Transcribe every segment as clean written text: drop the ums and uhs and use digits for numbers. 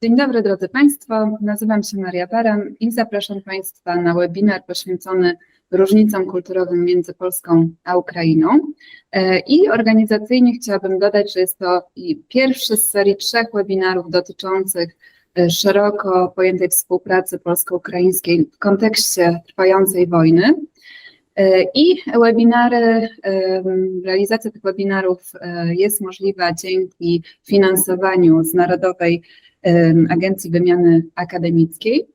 Dzień dobry drodzy Państwo, nazywam się Maria Baran i zapraszam Państwa na webinar poświęcony różnicom kulturowym między Polską a Ukrainą. I organizacyjnie chciałabym dodać, że jest to pierwszy z serii 3 webinarów dotyczących szeroko pojętej współpracy polsko-ukraińskiej w kontekście trwającej wojny. I realizacja tych webinarów jest możliwa dzięki finansowaniu z Narodowej Agencji Wymiany Akademickiej.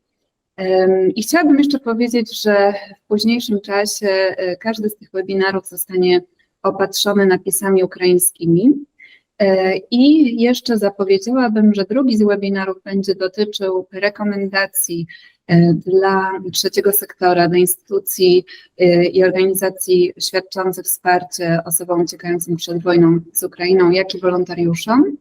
I chciałabym jeszcze powiedzieć, że w późniejszym czasie każdy z tych webinarów zostanie opatrzony napisami ukraińskimi. I jeszcze zapowiedziałabym, że drugi z webinarów będzie dotyczył rekomendacji dla trzeciego sektora, dla instytucji i organizacji świadczących wsparcie osobom uciekającym przed wojną z Ukrainą, jak i wolontariuszom.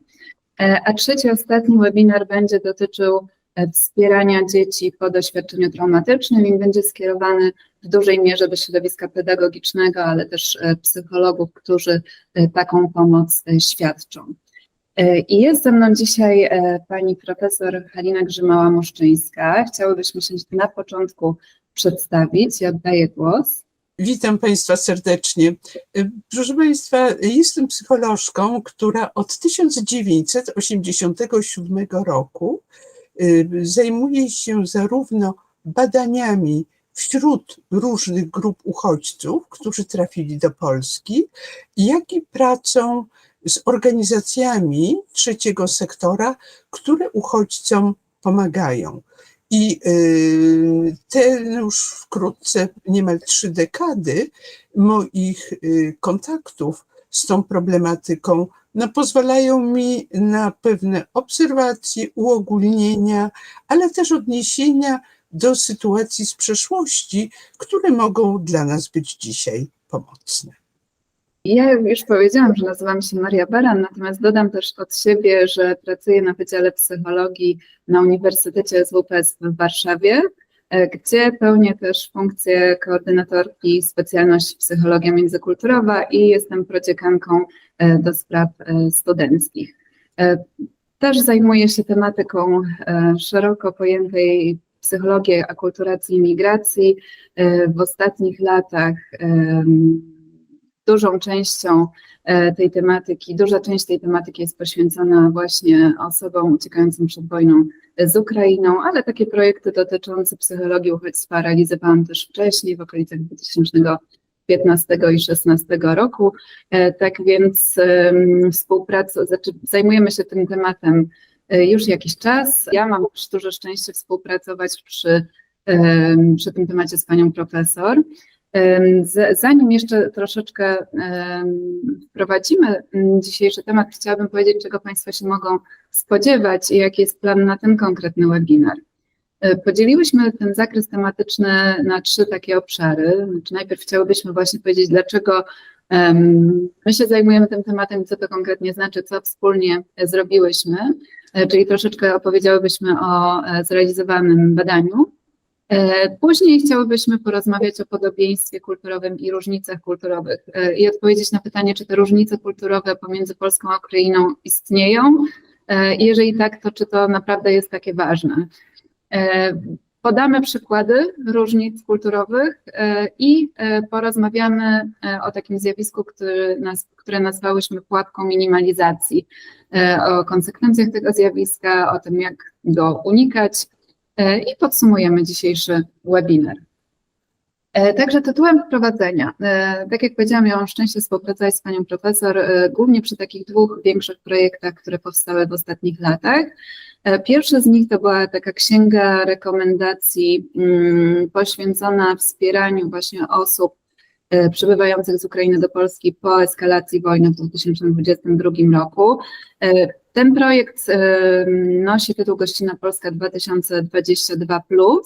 A trzeci, ostatni webinar będzie dotyczył wspierania dzieci po doświadczeniu traumatycznym i będzie skierowany w dużej mierze do środowiska pedagogicznego, ale też psychologów, którzy taką pomoc świadczą. I jest ze mną dzisiaj pani profesor Halina Grzymała-Moszczyńska. Chciałybyśmy się na początku przedstawić. Ja oddaję głos. Witam Państwa serdecznie. Proszę Państwa, jestem psycholożką, która od 1987 roku zajmuje się zarówno badaniami wśród różnych grup uchodźców, którzy trafili do Polski, jak i pracą z organizacjami trzeciego sektora, które uchodźcom pomagają. I te już wkrótce niemal 3 dekady moich kontaktów z tą problematyką pozwalają mi na pewne obserwacje, uogólnienia, ale też odniesienia do sytuacji z przeszłości, które mogą dla nas być dzisiaj pomocne. Ja już powiedziałam, że nazywam się Maria Baran, natomiast dodam też od siebie, że pracuję na Wydziale Psychologii na Uniwersytecie SWPS w Warszawie, gdzie pełnię też funkcję koordynatorki specjalności psychologia międzykulturowa i jestem prodziekanką do spraw studenckich. Też zajmuję się tematyką szeroko pojętej psychologii, akulturacji i migracji. W ostatnich latach duża część tej tematyki jest poświęcona właśnie osobom uciekającym przed wojną z Ukrainą, ale takie projekty dotyczące psychologii uchodźstwa realizowałam też wcześniej, w okolicach 2015 i 2016 roku. Tak więc zajmujemy się tym tematem już jakiś czas. Ja mam też duże szczęście współpracować przy tym temacie z panią profesor. Zanim jeszcze troszeczkę wprowadzimy dzisiejszy temat, chciałabym powiedzieć, czego Państwo się mogą spodziewać i jaki jest plan na ten konkretny webinar. Podzieliłyśmy ten zakres tematyczny na 3 takie obszary. Najpierw chciałybyśmy właśnie powiedzieć, dlaczego my się zajmujemy tym tematem i co to konkretnie znaczy, co wspólnie zrobiłyśmy, czyli troszeczkę opowiedziałybyśmy o zrealizowanym badaniu. Później chciałybyśmy porozmawiać o podobieństwie kulturowym i różnicach kulturowych i odpowiedzieć na pytanie, czy te różnice kulturowe pomiędzy Polską a Ukrainą istnieją i jeżeli tak, to czy to naprawdę jest takie ważne. Podamy przykłady różnic kulturowych i porozmawiamy o takim zjawisku, które nazwałyśmy pułapką minimalizacji, o konsekwencjach tego zjawiska, o tym, jak go unikać, i podsumujemy dzisiejszy webinar. Także tytułem wprowadzenia. Tak jak powiedziałam, miałam szczęście współpracować z panią profesor głównie przy takich 2 większych projektach, które powstały w ostatnich latach. Pierwszy z nich to była taka księga rekomendacji poświęcona wspieraniu właśnie osób przybywających z Ukrainy do Polski po eskalacji wojny w 2022 roku. Ten projekt nosi tytuł Gościnna Polska 2022+.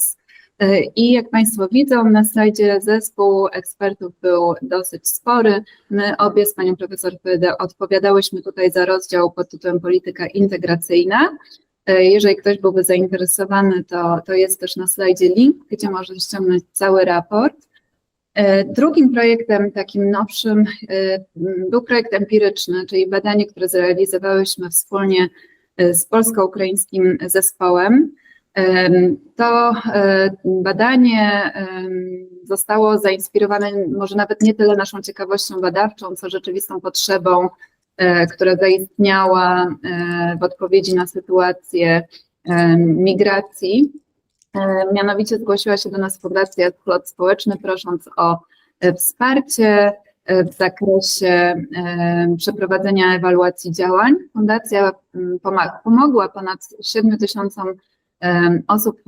I jak Państwo widzą na slajdzie, zespół ekspertów był dosyć spory. My obie z panią profesor odpowiadałyśmy tutaj za rozdział pod tytułem Polityka integracyjna. Jeżeli ktoś byłby zainteresowany, to jest też na slajdzie link, gdzie można ściągnąć cały raport. Drugim projektem, takim nowszym, był projekt empiryczny, czyli badanie, które zrealizowałyśmy wspólnie z polsko-ukraińskim zespołem. To badanie zostało zainspirowane może nawet nie tyle naszą ciekawością badawczą, co rzeczywistą potrzebą, która zaistniała w odpowiedzi na sytuację migracji. Mianowicie zgłosiła się do nas Fundacja Splot Społeczny, prosząc o wsparcie w zakresie przeprowadzenia ewaluacji działań. Fundacja pomogła ponad 7 000 osób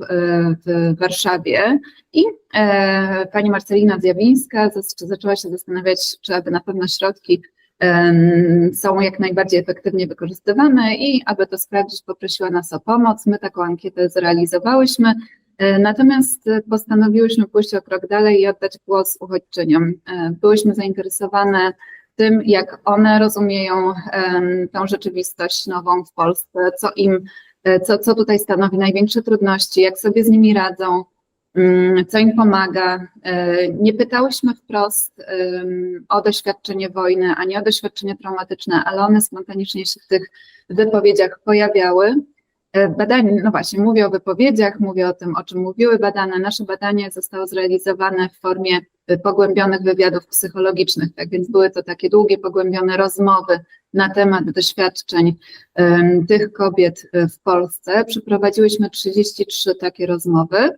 w Warszawie i pani Marcelina Zjawińska zaczęła się zastanawiać, czy aby na pewno środki są jak najbardziej efektywnie wykorzystywane i aby to sprawdzić, poprosiła nas o pomoc. My taką ankietę zrealizowałyśmy, natomiast postanowiłyśmy pójść o krok dalej i oddać głos uchodźczyniom. Byłyśmy zainteresowane tym, jak one rozumieją tą rzeczywistość nową w Polsce, co tutaj stanowi największe trudności, jak sobie z nimi radzą, co im pomaga. Nie pytałyśmy wprost o doświadczenie wojny, ani o doświadczenie traumatyczne, ale one spontanicznie się w tych wypowiedziach pojawiały. Badanie, no właśnie, mówię o wypowiedziach, mówię o tym, o czym mówiły badane. Nasze badanie zostało zrealizowane w formie pogłębionych wywiadów psychologicznych, tak więc były to takie długie, pogłębione rozmowy na temat doświadczeń tych kobiet w Polsce. Przeprowadziłyśmy 33 takie rozmowy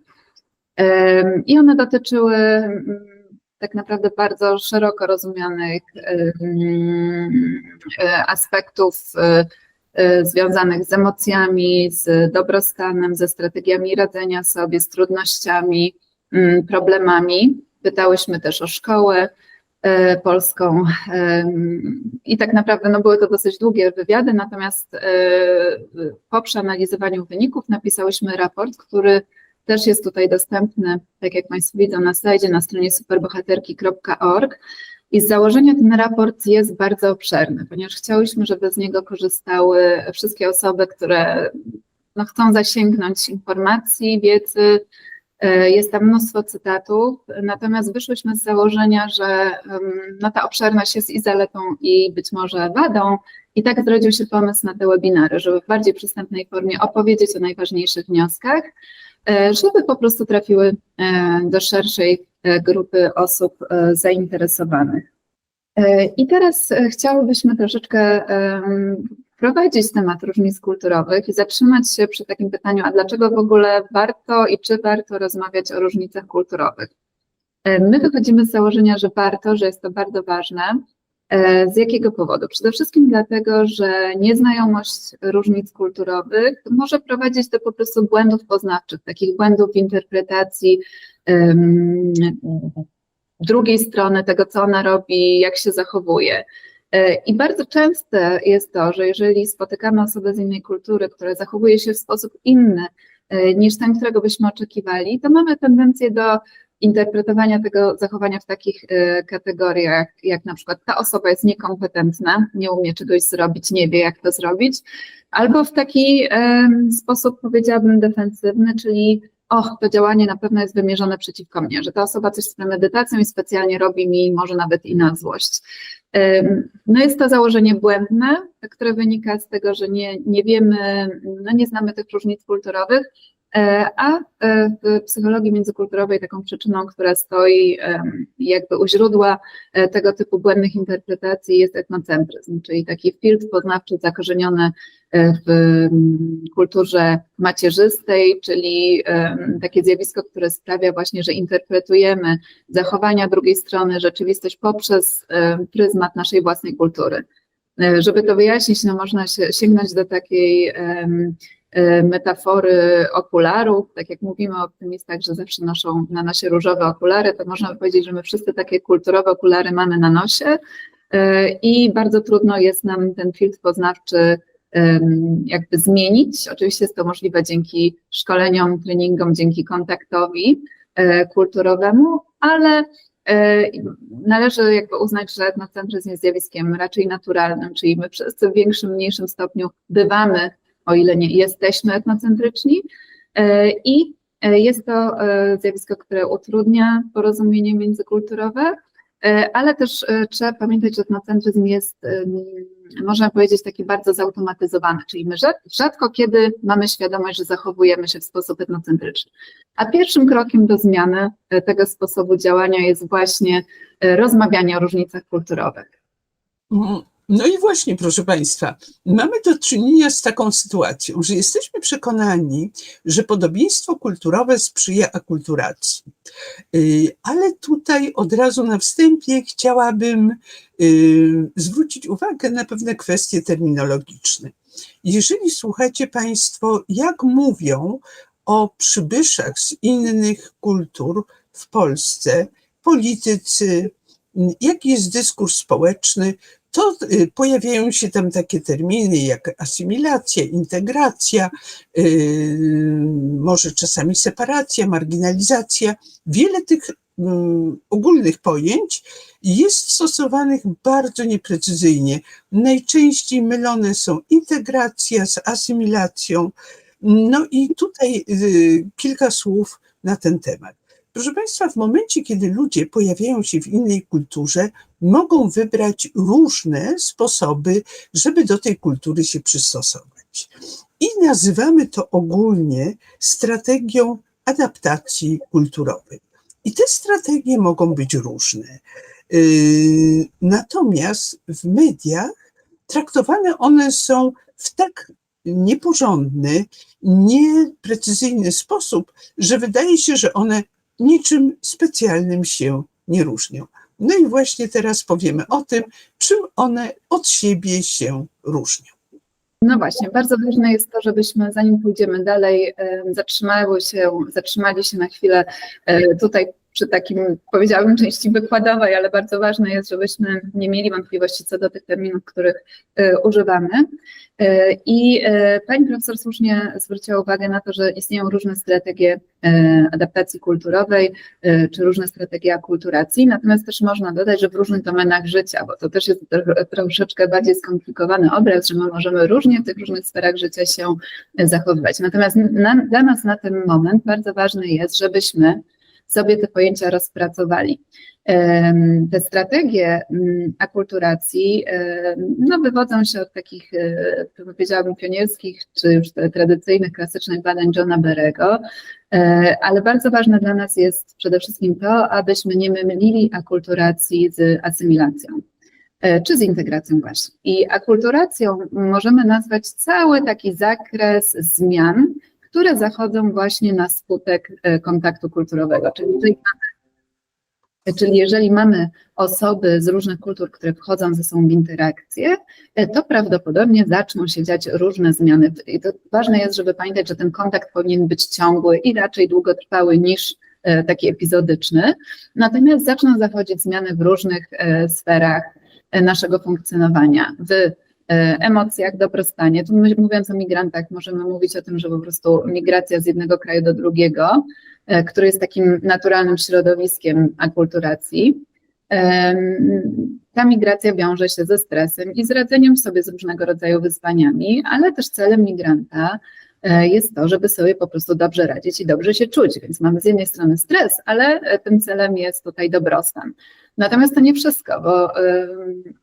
i one dotyczyły tak naprawdę bardzo szeroko rozumianych aspektów związanych z emocjami, z dobrostanem, ze strategiami radzenia sobie, z trudnościami, problemami. Pytałyśmy też o szkołę polską i tak naprawdę no, były to dosyć długie wywiady, natomiast po przeanalizowaniu wyników napisałyśmy raport, który też jest tutaj dostępny, tak jak Państwo widzą na slajdzie, na stronie superbohaterki.org. I z założenia ten raport jest bardzo obszerny, ponieważ chciałyśmy, żeby z niego korzystały wszystkie osoby, które no, chcą zasięgnąć informacji, wiedzy. Jest tam mnóstwo cytatów, natomiast wyszłyśmy z założenia, że no, ta obszerność jest i zaletą, i być może wadą. I tak zrodził się pomysł na te webinary, żeby w bardziej przystępnej formie opowiedzieć o najważniejszych wnioskach, żeby po prostu trafiły do szerszej grupy osób zainteresowanych. I teraz chciałybyśmy troszeczkę wprowadzić temat różnic kulturowych i zatrzymać się przy takim pytaniu, a dlaczego w ogóle warto i czy warto rozmawiać o różnicach kulturowych? My wychodzimy z założenia, że warto, że jest to bardzo ważne. Z jakiego powodu? Przede wszystkim dlatego, że nieznajomość różnic kulturowych może prowadzić do po prostu błędów poznawczych, takich błędów w interpretacji drugiej strony, tego, co ona robi, jak się zachowuje. I bardzo częste jest to, że jeżeli spotykamy osobę z innej kultury, która zachowuje się w sposób inny niż ten, którego byśmy oczekiwali, to mamy tendencję do interpretowania tego zachowania w takich kategoriach, jak na przykład ta osoba jest niekompetentna, nie umie czegoś zrobić, nie wie, jak to zrobić, albo w taki sposób, powiedziałabym, defensywny, czyli to działanie na pewno jest wymierzone przeciwko mnie, że ta osoba coś z premedytacją i specjalnie robi mi może nawet i na złość. No jest to założenie błędne, które wynika z tego, że nie wiemy, no nie znamy tych różnic kulturowych, a w psychologii międzykulturowej taką przyczyną, która stoi jakby u źródła tego typu błędnych interpretacji jest etnocentryzm, czyli taki filtr poznawczy zakorzeniony w kulturze macierzystej, czyli takie zjawisko, które sprawia właśnie, że interpretujemy zachowania drugiej strony, rzeczywistość poprzez pryzmat naszej własnej kultury. Żeby to wyjaśnić, no można sięgnąć do takiej metafory okularów, tak jak mówimy o optymistach, że zawsze noszą na nosie różowe okulary, to można powiedzieć, że my wszyscy takie kulturowe okulary mamy na nosie i bardzo trudno jest nam ten filtr poznawczy jakby zmienić. Oczywiście jest to możliwe dzięki szkoleniom, treningom, dzięki kontaktowi kulturowemu, ale należy jakby uznać, że etnocentryzm jest zjawiskiem raczej naturalnym, czyli my wszyscy w większym, mniejszym stopniu bywamy, o ile nie jesteśmy etnocentryczni, i jest to zjawisko, które utrudnia porozumienie międzykulturowe, ale też trzeba pamiętać, że etnocentryzm jest można powiedzieć, takie bardzo zautomatyzowane, czyli my rzadko kiedy mamy świadomość, że zachowujemy się w sposób etnocentryczny. A pierwszym krokiem do zmiany tego sposobu działania jest właśnie rozmawianie o różnicach kulturowych. No i właśnie, proszę Państwa, mamy do czynienia z taką sytuacją, że jesteśmy przekonani, że podobieństwo kulturowe sprzyja akulturacji. Ale tutaj od razu na wstępie chciałabym zwrócić uwagę na pewne kwestie terminologiczne. Jeżeli słuchacie Państwo, jak mówią o przybyszach z innych kultur w Polsce, politycy, jaki jest dyskurs społeczny, to pojawiają się tam takie terminy jak asymilacja, integracja, może czasami separacja, marginalizacja. Wiele tych ogólnych pojęć jest stosowanych bardzo nieprecyzyjnie. Najczęściej mylone są integracja z asymilacją. No i tutaj kilka słów na ten temat. Proszę Państwa, w momencie, kiedy ludzie pojawiają się w innej kulturze, mogą wybrać różne sposoby, żeby do tej kultury się przystosować. I nazywamy to ogólnie strategią adaptacji kulturowej. I te strategie mogą być różne. Natomiast w mediach traktowane one są w tak nieporządny, nieprecyzyjny sposób, że wydaje się, że one niczym specjalnym się nie różnią. No i właśnie teraz powiemy o tym, czym one od siebie się różnią. No właśnie, bardzo ważne jest to, żebyśmy, zanim pójdziemy dalej, zatrzymali się na chwilę tutaj przy takim, powiedziałabym, części wykładowej, ale bardzo ważne jest, żebyśmy nie mieli wątpliwości co do tych terminów, których używamy. I pani profesor słusznie zwróciła uwagę na to, że istnieją różne strategie adaptacji kulturowej, czy różne strategie akulturacji, natomiast też można dodać, że w różnych domenach życia, bo to też jest troszeczkę bardziej skomplikowany obraz, że my możemy różnie w tych różnych sferach życia się zachowywać. Natomiast dla nas na ten moment bardzo ważne jest, żebyśmy sobie te pojęcia rozpracowali. Te strategie akulturacji wywodzą się od takich, powiedziałabym, pionierskich, czy już tradycyjnych, klasycznych badań Johna Berego, ale bardzo ważne dla nas jest przede wszystkim to, abyśmy nie mylili akulturacji z asymilacją, czy z integracją właśnie. I akulturacją możemy nazwać cały taki zakres zmian, które zachodzą właśnie na skutek kontaktu kulturowego. Czyli jeżeli mamy osoby z różnych kultur, które wchodzą ze sobą w interakcję, to prawdopodobnie zaczną się dziać różne zmiany. I to ważne jest, żeby pamiętać, że ten kontakt powinien być ciągły i raczej długotrwały niż taki epizodyczny. Natomiast zaczną zachodzić zmiany w różnych sferach naszego funkcjonowania, w emocjach, dobrostanie. Tu mówiąc o migrantach, możemy mówić o tym, że po prostu migracja z jednego kraju do drugiego, który jest takim naturalnym środowiskiem akulturacji, ta migracja wiąże się ze stresem i z radzeniem sobie z różnego rodzaju wyzwaniami, ale też celem migranta jest to, żeby sobie po prostu dobrze radzić i dobrze się czuć. Więc mamy z jednej strony stres, ale tym celem jest tutaj dobrostan. Natomiast to nie wszystko, bo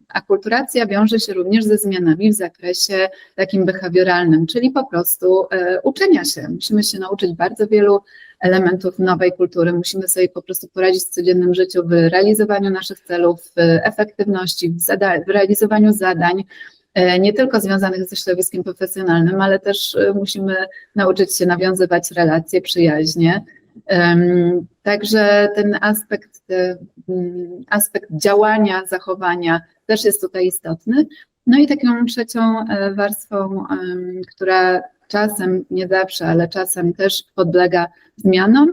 akulturacja wiąże się również ze zmianami w zakresie takim behawioralnym, czyli po prostu uczenia się. Musimy się nauczyć bardzo wielu elementów nowej kultury, musimy sobie po prostu poradzić w codziennym życiu w realizowaniu naszych celów, w efektywności, w realizowaniu zadań, nie tylko związanych ze środowiskiem profesjonalnym, ale też musimy nauczyć się nawiązywać relacje, przyjaźnie. Także ten aspekt działania, zachowania też jest tutaj istotny. No i taką trzecią warstwą, która czasem, nie zawsze, ale czasem też podlega zmianom,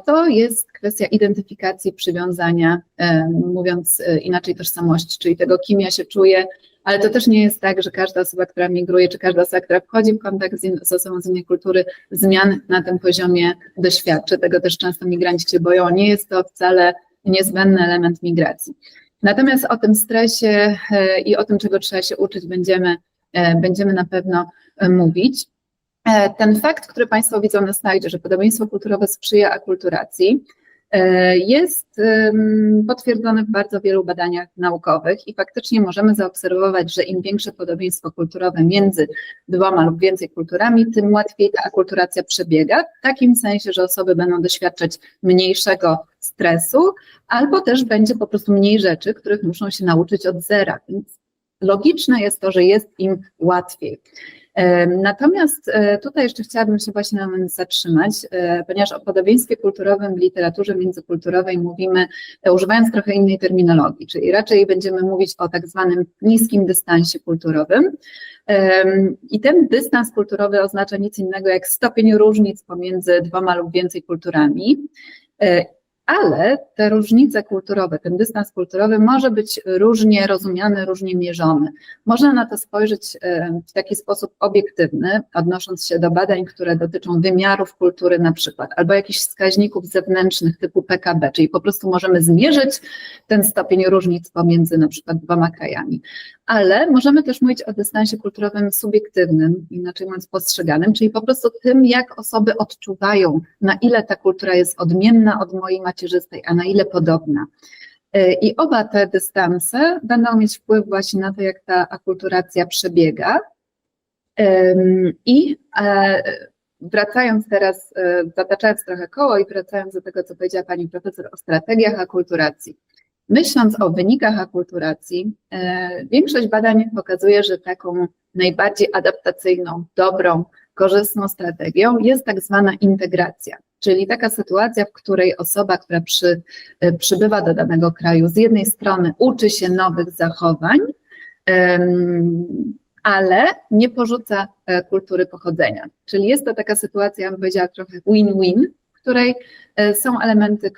to jest kwestia identyfikacji, przywiązania, mówiąc inaczej tożsamości, czyli tego, kim ja się czuję, ale to też nie jest tak, że każda osoba, która migruje, czy każda osoba, która wchodzi w kontakt z osobą z innej kultury, zmian na tym poziomie doświadczy. Tego też często migranci się boją. Nie jest to wcale niezbędny element migracji. Natomiast o tym stresie i o tym, czego trzeba się uczyć, będziemy na pewno mówić. Ten fakt, który Państwo widzą na slajdzie, że podobieństwo kulturowe sprzyja akulturacji, jest potwierdzony w bardzo wielu badaniach naukowych i faktycznie możemy zaobserwować, że im większe podobieństwo kulturowe między dwoma lub więcej kulturami, tym łatwiej ta akulturacja przebiega, w takim sensie, że osoby będą doświadczać mniejszego stresu, albo też będzie po prostu mniej rzeczy, których muszą się nauczyć od zera, więc logiczne jest to, że jest im łatwiej. Natomiast tutaj jeszcze chciałabym się właśnie na moment zatrzymać, ponieważ o podobieństwie kulturowym w literaturze międzykulturowej mówimy, używając trochę innej terminologii, czyli raczej będziemy mówić o tak zwanym niskim dystansie kulturowym. I ten dystans kulturowy oznacza nic innego jak stopień różnic pomiędzy dwoma lub więcej kulturami. Ale te różnice kulturowe, ten dystans kulturowy może być różnie rozumiany, różnie mierzony. Można na to spojrzeć w taki sposób obiektywny, odnosząc się do badań, które dotyczą wymiarów kultury na przykład, albo jakichś wskaźników zewnętrznych typu PKB, czyli po prostu możemy zmierzyć ten stopień różnic pomiędzy na przykład dwoma krajami. Ale możemy też mówić o dystansie kulturowym subiektywnym, inaczej mówiąc postrzeganym, czyli po prostu tym, jak osoby odczuwają, na ile ta kultura jest odmienna od mojej macierzystej, a na ile podobna. I oba te dystanse będą mieć wpływ właśnie na to, jak ta akulturacja przebiega. I wracając teraz, zataczając trochę koło i wracając do tego, co powiedziała pani profesor o strategiach akulturacji. Myśląc o wynikach akulturacji, większość badań pokazuje, że taką najbardziej adaptacyjną, dobrą, korzystną strategią jest tak zwana integracja, czyli taka sytuacja, w której osoba, która przybywa do danego kraju, z jednej strony uczy się nowych zachowań, ale nie porzuca kultury pochodzenia. Czyli jest to taka sytuacja, ja bym powiedziała, trochę win-win, w której są elementy,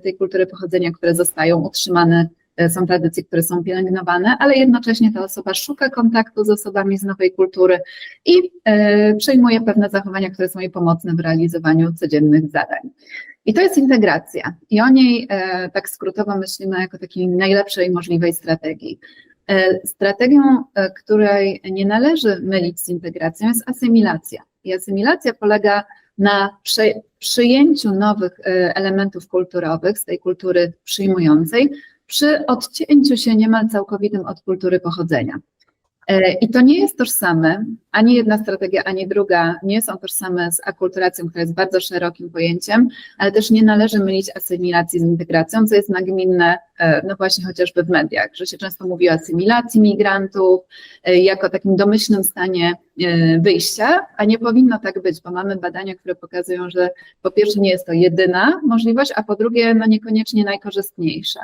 tej kultury pochodzenia, które zostają utrzymane, są tradycje, które są pielęgnowane, ale jednocześnie ta osoba szuka kontaktu z osobami z nowej kultury i przejmuje pewne zachowania, które są jej pomocne w realizowaniu codziennych zadań. I to jest integracja. I o niej tak skrótowo myślimy jako takiej najlepszej możliwej strategii. Strategią, której nie należy mylić z integracją, jest asymilacja. I asymilacja polega na przyjęciu nowych elementów kulturowych z tej kultury przyjmującej, przy odcięciu się niemal całkowitym od kultury pochodzenia. I to nie jest tożsame, ani jedna strategia, ani druga nie są tożsame z akulturacją, która jest bardzo szerokim pojęciem, ale też nie należy mylić asymilacji z integracją, co jest nagminne, no właśnie chociażby w mediach, że się często mówi o asymilacji migrantów jako takim domyślnym stanie wyjścia, a nie powinno tak być, bo mamy badania, które pokazują, że po pierwsze nie jest to jedyna możliwość, a po drugie no niekoniecznie najkorzystniejsza.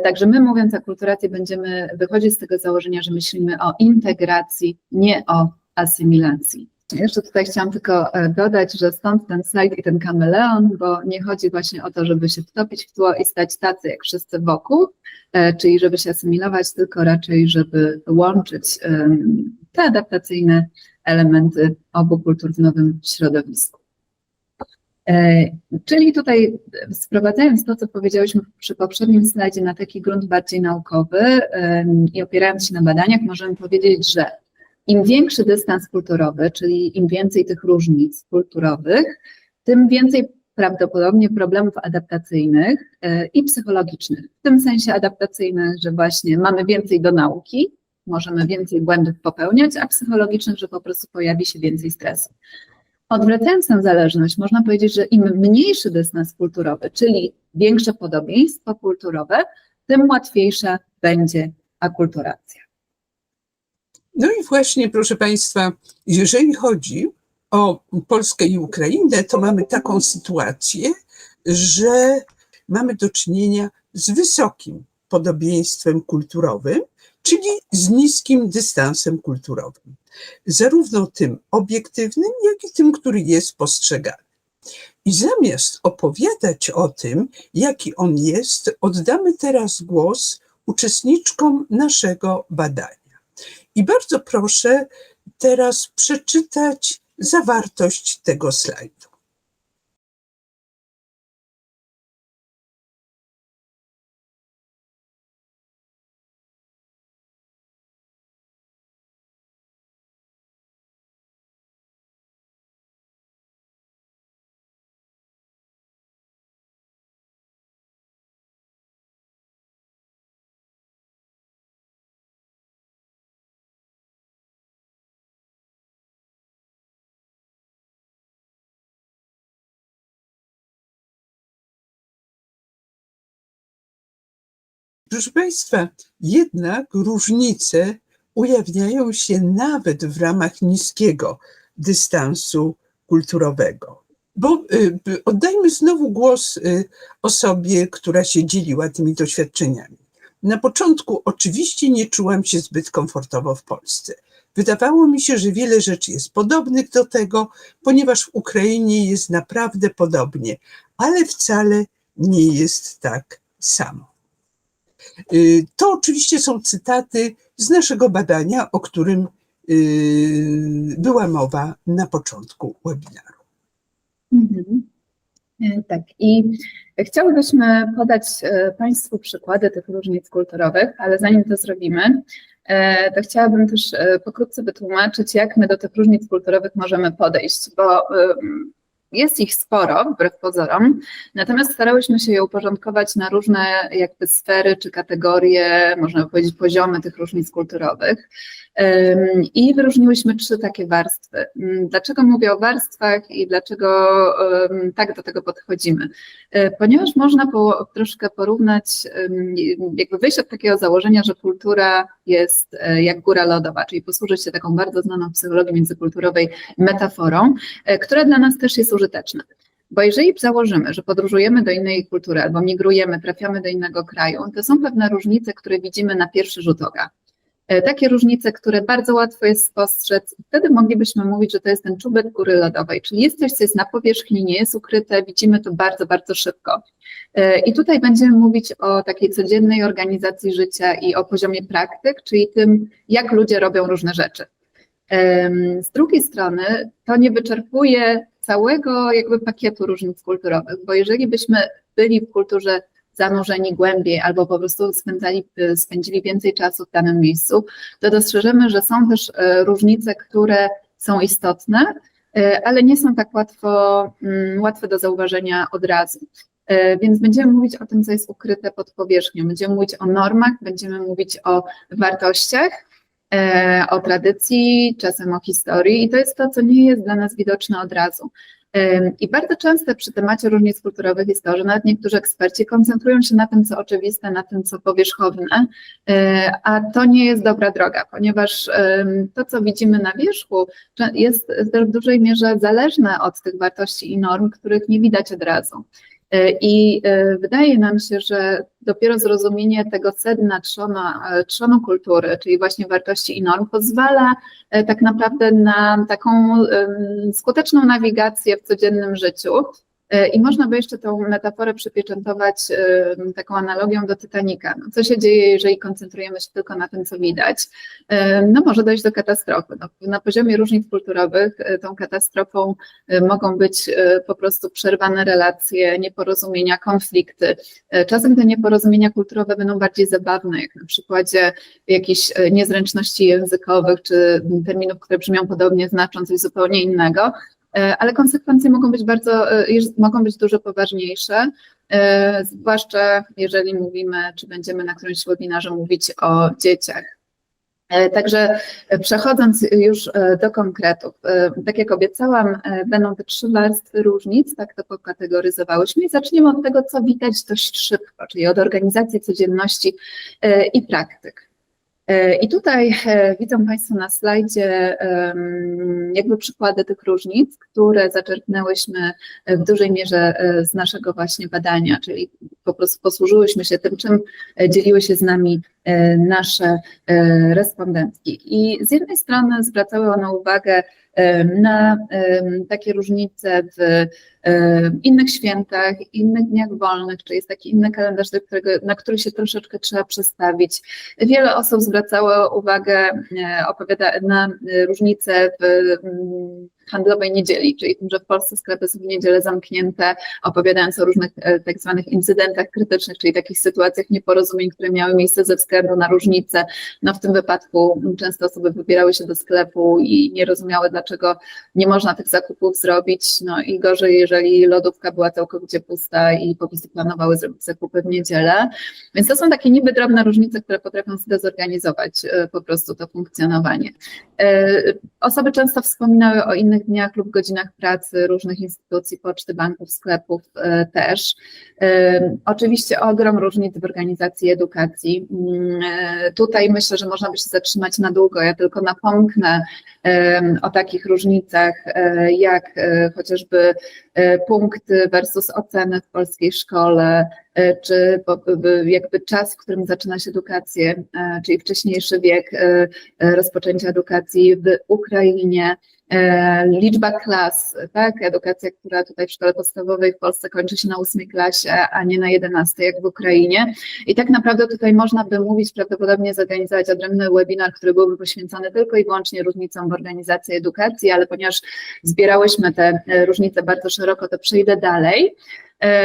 Także my, mówiąc o akulturacji, będziemy wychodzić z tego założenia, że myślimy o integracji, nie o asymilacji. Jeszcze tutaj chciałam tylko dodać, że stąd ten slajd i ten kameleon, bo nie chodzi właśnie o to, żeby się wtopić w tło i stać tacy jak wszyscy wokół, czyli żeby się asymilować, tylko raczej, żeby łączyć te adaptacyjne elementy obu kultur w nowym środowisku. Czyli tutaj sprowadzając to, co powiedziałyśmy przy poprzednim slajdzie na taki grunt bardziej naukowy i opierając się na badaniach, możemy powiedzieć, że im większy dystans kulturowy, czyli im więcej tych różnic kulturowych, tym więcej prawdopodobnie problemów adaptacyjnych i psychologicznych. W tym sensie adaptacyjnych, że właśnie mamy więcej do nauki, możemy więcej błędów popełniać, a psychologicznych, że po prostu pojawi się więcej stresu. Odwracając tę zależność, można powiedzieć, że im mniejszy dystans kulturowy, czyli większe podobieństwo kulturowe, tym łatwiejsza będzie akulturacja. No i właśnie, proszę Państwa, jeżeli chodzi o Polskę i Ukrainę, to mamy taką sytuację, że mamy do czynienia z wysokim podobieństwem kulturowym, czyli z niskim dystansem kulturowym. Zarówno tym obiektywnym, jak i tym, który jest postrzegany. I zamiast opowiadać o tym, jaki on jest, oddamy teraz głos uczestniczkom naszego badania. I bardzo proszę teraz przeczytać zawartość tego slajdu. Proszę Państwa, jednak różnice ujawniają się nawet w ramach niskiego dystansu kulturowego. Bo oddajmy znowu głos osobie, która się dzieliła tymi doświadczeniami. Na początku oczywiście nie czułam się zbyt komfortowo w Polsce. Wydawało mi się, że wiele rzeczy jest podobnych do tego, ponieważ w Ukrainie jest naprawdę podobnie, ale wcale nie jest tak samo. To oczywiście są cytaty z naszego badania, o którym była mowa na początku webinaru. Tak, i chciałybyśmy podać Państwu przykłady tych różnic kulturowych, ale zanim to zrobimy, to chciałabym też pokrótce wytłumaczyć, jak my do tych różnic kulturowych możemy podejść, bo jest ich sporo, wbrew pozorom, natomiast starałyśmy się je uporządkować na różne jakby sfery czy kategorie, można powiedzieć poziomy tych różnic kulturowych i wyróżniłyśmy 3 takie warstwy. Dlaczego mówię o warstwach i dlaczego tak do tego podchodzimy? Ponieważ można troszkę porównać, jakby wyjść od takiego założenia, że kultura jest jak góra lodowa, czyli posłużyć się taką bardzo znaną w psychologii międzykulturowej metaforą, która dla nas też jest użyteczna. Bo jeżeli założymy, że podróżujemy do innej kultury albo migrujemy, trafiamy do innego kraju, to są pewne różnice, które widzimy na pierwszy rzut oka. Takie różnice, które bardzo łatwo jest spostrzec. Wtedy moglibyśmy mówić, że to jest ten czubek góry lodowej, czyli jest coś, co jest na powierzchni, nie jest ukryte, widzimy to bardzo, bardzo szybko. I tutaj będziemy mówić o takiej codziennej organizacji życia i o poziomie praktyk, czyli tym, jak ludzie robią różne rzeczy. Z drugiej strony to nie wyczerpuje całego jakby pakietu różnic kulturowych, bo jeżeli byśmy byli w kulturze zanurzeni głębiej albo po prostu spędzili więcej czasu w danym miejscu, to dostrzeżemy, że są też różnice, które są istotne, ale nie są tak łatwe do zauważenia od razu. Więc będziemy mówić o tym, co jest ukryte pod powierzchnią, będziemy mówić o normach, będziemy mówić o wartościach, o tradycji, czasem o historii i to jest to, co nie jest dla nas widoczne od razu. I bardzo często przy temacie różnic kulturowych jest to, że nawet niektórzy eksperci koncentrują się na tym, co oczywiste, na tym, co powierzchowne, a to nie jest dobra droga, ponieważ to, co widzimy na wierzchu, jest też w dużej mierze zależne od tych wartości i norm, których nie widać od razu. I wydaje nam się, że dopiero zrozumienie tego sedna trzonu kultury, czyli właśnie wartości i norm, pozwala tak naprawdę na taką skuteczną nawigację w codziennym życiu. I można by jeszcze tą metaforę przypieczętować taką analogią do Titanica. No, co się dzieje, jeżeli koncentrujemy się tylko na tym, co widać? No może dojść do katastrofy. No, na poziomie różnic kulturowych tą katastrofą mogą być po prostu przerwane relacje, nieporozumienia, konflikty. Czasem te nieporozumienia kulturowe będą bardziej zabawne, jak na przykładzie jakichś niezręczności językowych, czy terminów, które brzmią podobnie, znaczą coś zupełnie innego. Ale konsekwencje mogą być dużo poważniejsze, zwłaszcza jeżeli mówimy, czy będziemy na którymś webinarze mówić o dzieciach. Także przechodząc już do konkretów, tak jak obiecałam, będą te 3 warstwy różnic, tak to pokategoryzowałyśmy i zaczniemy od tego, co widać dość szybko, czyli od organizacji codzienności i praktyk. I tutaj widzą Państwo na slajdzie jakby przykłady tych różnic, które zaczerpnęłyśmy w dużej mierze z naszego właśnie badania, czyli po prostu posłużyłyśmy się tym, czym dzieliły się z nami nasze respondentki. I z jednej strony zwracały one uwagę na takie różnice w innych świętach, innych dniach wolnych, czy jest taki inny kalendarz, na który się troszeczkę trzeba przestawić. Wiele osób zwracało uwagę, opowiada na różnice w handlowej niedzieli, czyli tym, że w Polsce sklepy są w niedzielę zamknięte, opowiadając o różnych tak zwanych incydentach krytycznych, czyli takich sytuacjach nieporozumień, które miały miejsce ze względu na różnice. No w tym wypadku często osoby wybierały się do sklepu i nie rozumiały, dlaczego nie można tych zakupów zrobić. No i gorzej, jeżeli lodówka była całkowicie pusta i po prostu planowały zrobić zakupy w niedzielę. Więc to są takie niby drobne różnice, które potrafią zdezorganizować po prostu to funkcjonowanie. Osoby często wspominały o innych wolnych dniach lub godzinach pracy różnych instytucji, poczty, banków, sklepów też. Oczywiście ogrom różnic w organizacji edukacji. Tutaj myślę, że można by się zatrzymać na długo. Ja tylko napomknę o takich różnicach, jak chociażby punkty versus oceny w polskiej szkole, czy jakby czas, w którym zaczyna się edukację, czyli wcześniejszy wiek rozpoczęcia edukacji w Ukrainie, liczba klas, tak, edukacja, która tutaj w szkole podstawowej w Polsce kończy się na 8 klasie, a nie na 11 jak w Ukrainie. I tak naprawdę tutaj można by mówić, prawdopodobnie zorganizować odrębny webinar, który byłby poświęcony tylko i wyłącznie różnicom w organizacji edukacji, ale ponieważ zbierałyśmy te różnice bardzo szeroko, to przejdę dalej.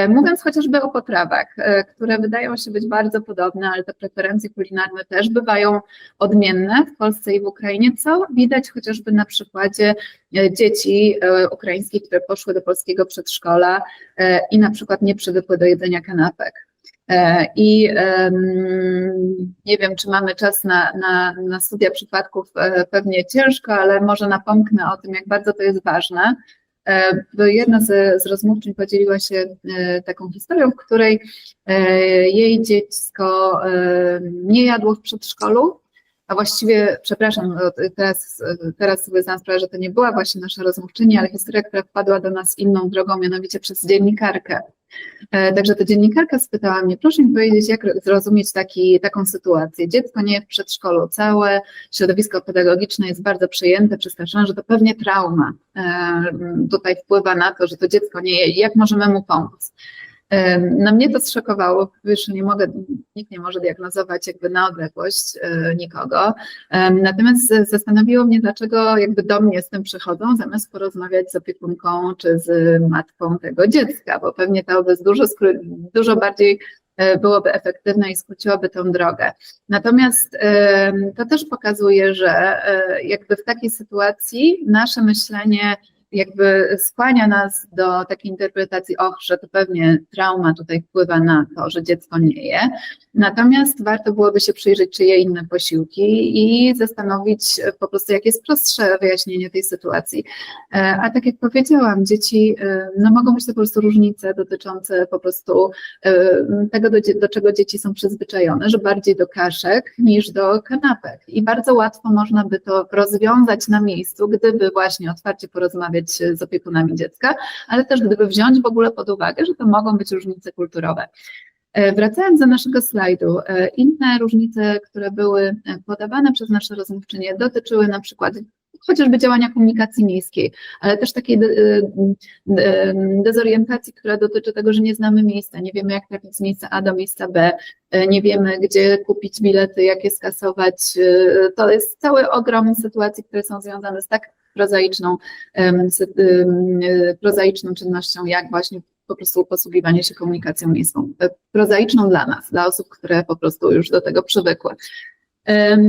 Mówiąc chociażby o potrawach, które wydają się być bardzo podobne, ale te preferencje kulinarne też bywają odmienne w Polsce i w Ukrainie, co widać chociażby na przykładzie dzieci ukraińskich, które poszły do polskiego przedszkola i na przykład nie przywykły do jedzenia kanapek. I nie wiem, czy mamy czas na studia przypadków, pewnie ciężko, ale może napomknę o tym, jak bardzo to jest ważne. Jedna z rozmówczyń podzieliła się taką historią, w której jej dziecko nie jadło w przedszkolu, a właściwie, przepraszam, teraz sobie zdałam sprawę, że to nie była właśnie nasza rozmówczyni, ale historia, która wpadła do nas inną drogą, mianowicie przez dziennikarkę. Także ta dziennikarka spytała mnie, proszę mi powiedzieć, jak zrozumieć taką sytuację. Dziecko nie jest w przedszkolu, całe środowisko pedagogiczne jest bardzo przejęte, przestraszone, że to pewnie trauma tutaj wpływa na to, że to dziecko nie je. Jak możemy mu pomóc? No mnie to zszokowało, wiesz, nikt nie może diagnozować jakby na odległość nikogo, natomiast zastanowiło mnie, dlaczego jakby do mnie z tym przychodzą, zamiast porozmawiać z opiekunką czy z matką tego dziecka, bo pewnie to by dużo bardziej byłoby efektywne i skróciłoby tę drogę. Natomiast to też pokazuje, że jakby w takiej sytuacji nasze myślenie jakby skłania nas do takiej interpretacji, że to pewnie trauma tutaj wpływa na to, że dziecko nie je. Natomiast warto byłoby się przyjrzeć, czy je inne posiłki i zastanowić po prostu, jakie jest prostsze wyjaśnienie tej sytuacji. A tak jak powiedziałam, dzieci, mogą być to po prostu różnice dotyczące po prostu tego, do czego dzieci są przyzwyczajone, że bardziej do kaszek niż do kanapek. I bardzo łatwo można by to rozwiązać na miejscu, gdyby właśnie otwarcie porozmawiać z opiekunami dziecka, ale też gdyby wziąć w ogóle pod uwagę, że to mogą być różnice kulturowe. Wracając do naszego slajdu, inne różnice, które były podawane przez nasze rozmówczynie, dotyczyły na przykład chociażby działania komunikacji miejskiej, ale też takiej dezorientacji, która dotyczy tego, że nie znamy miejsca, nie wiemy jak trafić z miejsca A do miejsca B, nie wiemy gdzie kupić bilety, jak je skasować. To jest cały ogrom sytuacji, które są związane z tak prozaiczną czynnością, jak właśnie po prostu posługiwanie się komunikacją miejską. Prozaiczną dla nas, dla osób, które po prostu już do tego przywykły.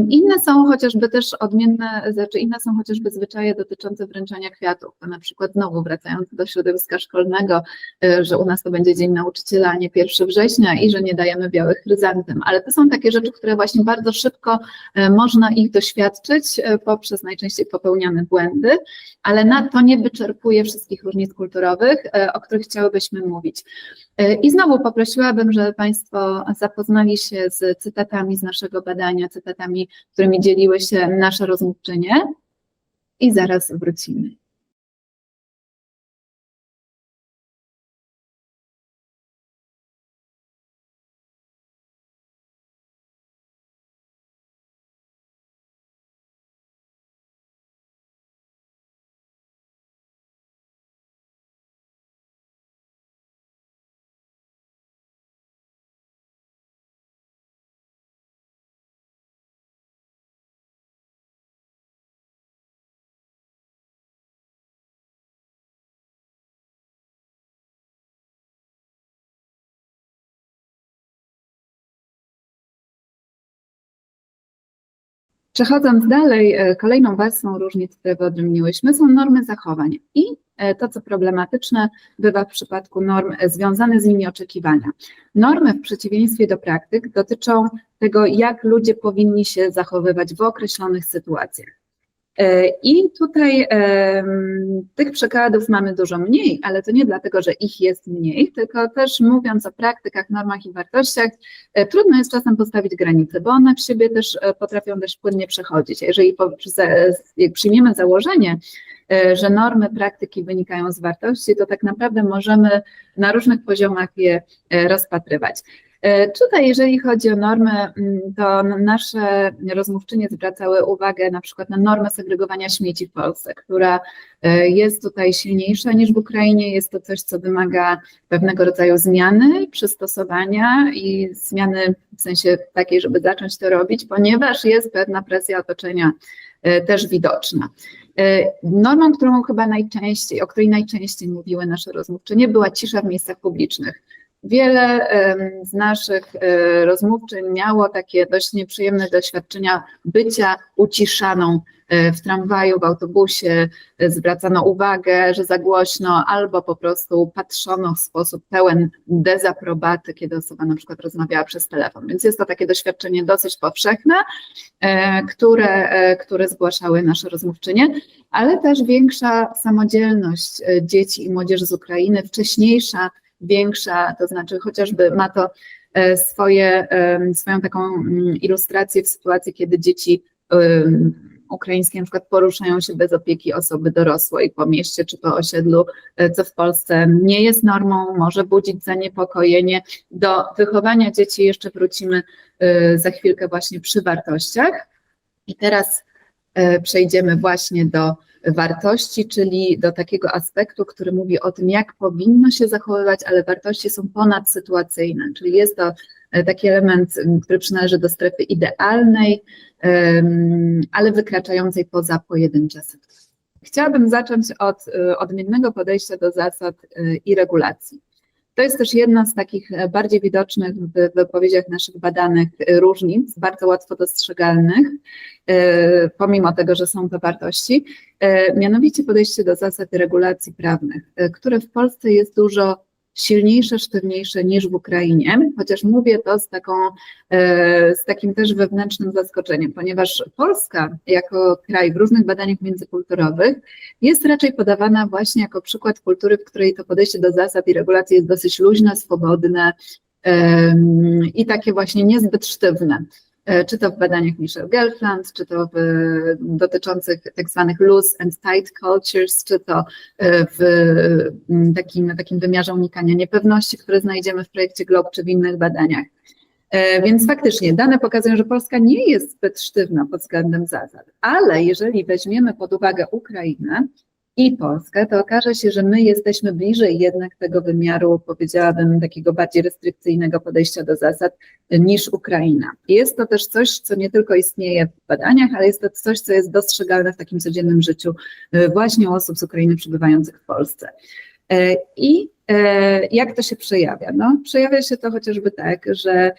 Inne są chociażby zwyczaje dotyczące wręczania kwiatów. To na przykład znowu wracając do środowiska szkolnego, że u nas to będzie Dzień Nauczyciela, a nie 1 września i że nie dajemy białych chryzantym. Ale to są takie rzeczy, które właśnie bardzo szybko można ich doświadczyć poprzez najczęściej popełniane błędy, ale to nie wyczerpuje wszystkich różnic kulturowych, o których chciałybyśmy mówić. I znowu poprosiłabym, żeby Państwo zapoznali się z cytatami z naszego badania, cytatami, którymi dzieliły się nasze rozmówczynie i zaraz wrócimy. Przechodząc dalej, kolejną warstwą różnic, które wyodrębniłyśmy, są normy zachowań i to, co problematyczne, bywa w przypadku norm związane z nimi oczekiwania. Normy w przeciwieństwie do praktyk dotyczą tego, jak ludzie powinni się zachowywać w określonych sytuacjach. I tutaj tych przykładów mamy dużo mniej, ale to nie dlatego, że ich jest mniej, tylko też mówiąc o praktykach, normach i wartościach, trudno jest czasem postawić granice, bo one w siebie też potrafią dość płynnie przechodzić. Jeżeli przyjmiemy założenie, że normy, praktyki wynikają z wartości, to tak naprawdę możemy na różnych poziomach je rozpatrywać. Tutaj, jeżeli chodzi o normy, to nasze rozmówczynie zwracały uwagę na przykład na normę segregowania śmieci w Polsce, która jest tutaj silniejsza niż w Ukrainie. Jest to coś, co wymaga pewnego rodzaju zmiany, przystosowania i zmiany w sensie takiej, żeby zacząć to robić, ponieważ jest pewna presja otoczenia też widoczna. Normą, o której najczęściej mówiły nasze rozmówczynie, była cisza w miejscach publicznych. Wiele z naszych rozmówczyń miało takie dość nieprzyjemne doświadczenia bycia uciszaną w tramwaju, w autobusie, zwracano uwagę, że za głośno, albo po prostu patrzono w sposób pełen dezaprobaty, kiedy osoba na przykład rozmawiała przez telefon. Więc jest to takie doświadczenie dosyć powszechne, które zgłaszały nasze rozmówczynie, ale też większa samodzielność dzieci i młodzieży z Ukrainy, wcześniejsza, większa, to znaczy chociażby ma to swoją taką ilustrację w sytuacji, kiedy dzieci ukraińskie na przykład poruszają się bez opieki osoby dorosłej po mieście czy po osiedlu, co w Polsce nie jest normą, może budzić zaniepokojenie. Do wychowania dzieci jeszcze wrócimy za chwilkę właśnie przy wartościach. I teraz przejdziemy właśnie do wartości, czyli do takiego aspektu, który mówi o tym, jak powinno się zachowywać, ale wartości są ponadsytuacyjne, czyli jest to taki element, który przynależy do strefy idealnej, ale wykraczającej poza pojedyncze sytuacje. Chciałabym zacząć od odmiennego podejścia do zasad i regulacji. To jest też jedna z takich bardziej widocznych w wypowiedziach naszych badanych różnic, bardzo łatwo dostrzegalnych, pomimo tego, że są to wartości, mianowicie podejście do zasad i regulacji prawnych, które w Polsce jest dużo silniejsze, sztywniejsze niż w Ukrainie, chociaż mówię to z takim też wewnętrznym zaskoczeniem, ponieważ Polska jako kraj w różnych badaniach międzykulturowych jest raczej podawana właśnie jako przykład kultury, w której to podejście do zasad i regulacji jest dosyć luźne, swobodne i takie właśnie niezbyt sztywne. Czy to w badaniach Michelle Gelfand, czy to dotyczących tak zwanych loose and tight cultures, czy to w takim wymiarze unikania niepewności, które znajdziemy w projekcie GLOBE, czy w innych badaniach. Więc faktycznie dane pokazują, że Polska nie jest zbyt sztywna pod względem zasad, ale jeżeli weźmiemy pod uwagę Ukrainę i Polskę, to okaże się, że my jesteśmy bliżej jednak tego wymiaru, powiedziałabym, takiego bardziej restrykcyjnego podejścia do zasad niż Ukraina. I jest to też coś, co nie tylko istnieje w badaniach, ale jest to coś, co jest dostrzegalne w takim codziennym życiu właśnie u osób z Ukrainy przebywających w Polsce. I jak to się przejawia? No, przejawia się to chociażby tak, że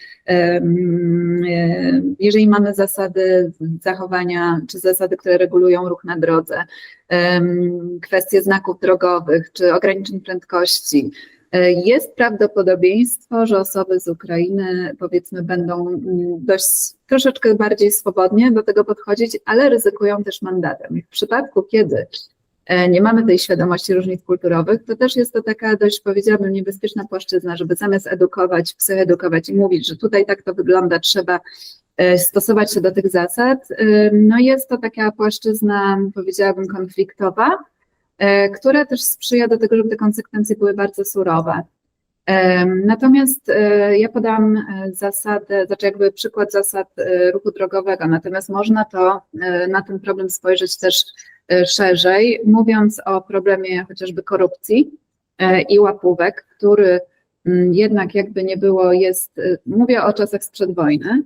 jeżeli mamy zasady zachowania, czy zasady, które regulują ruch na drodze, kwestie znaków drogowych, czy ograniczeń prędkości, jest prawdopodobieństwo, że osoby z Ukrainy, powiedzmy, będą troszeczkę bardziej swobodnie do tego podchodzić, ale ryzykują też mandatem. I w przypadku, kiedy nie mamy tej świadomości różnic kulturowych, to też jest to taka dość, powiedziałabym, niebezpieczna płaszczyzna, żeby zamiast edukować, psychoedukować i mówić, że tutaj tak to wygląda, trzeba stosować się do tych zasad. No jest to taka płaszczyzna, powiedziałabym, konfliktowa, która też sprzyja do tego, żeby te konsekwencje były bardzo surowe. Natomiast ja podam jakby przykład zasad ruchu drogowego, natomiast można to na ten problem spojrzeć też szerzej, mówiąc o problemie chociażby korupcji i łapówek, który jednak jakby nie było mówię o czasach sprzed wojny,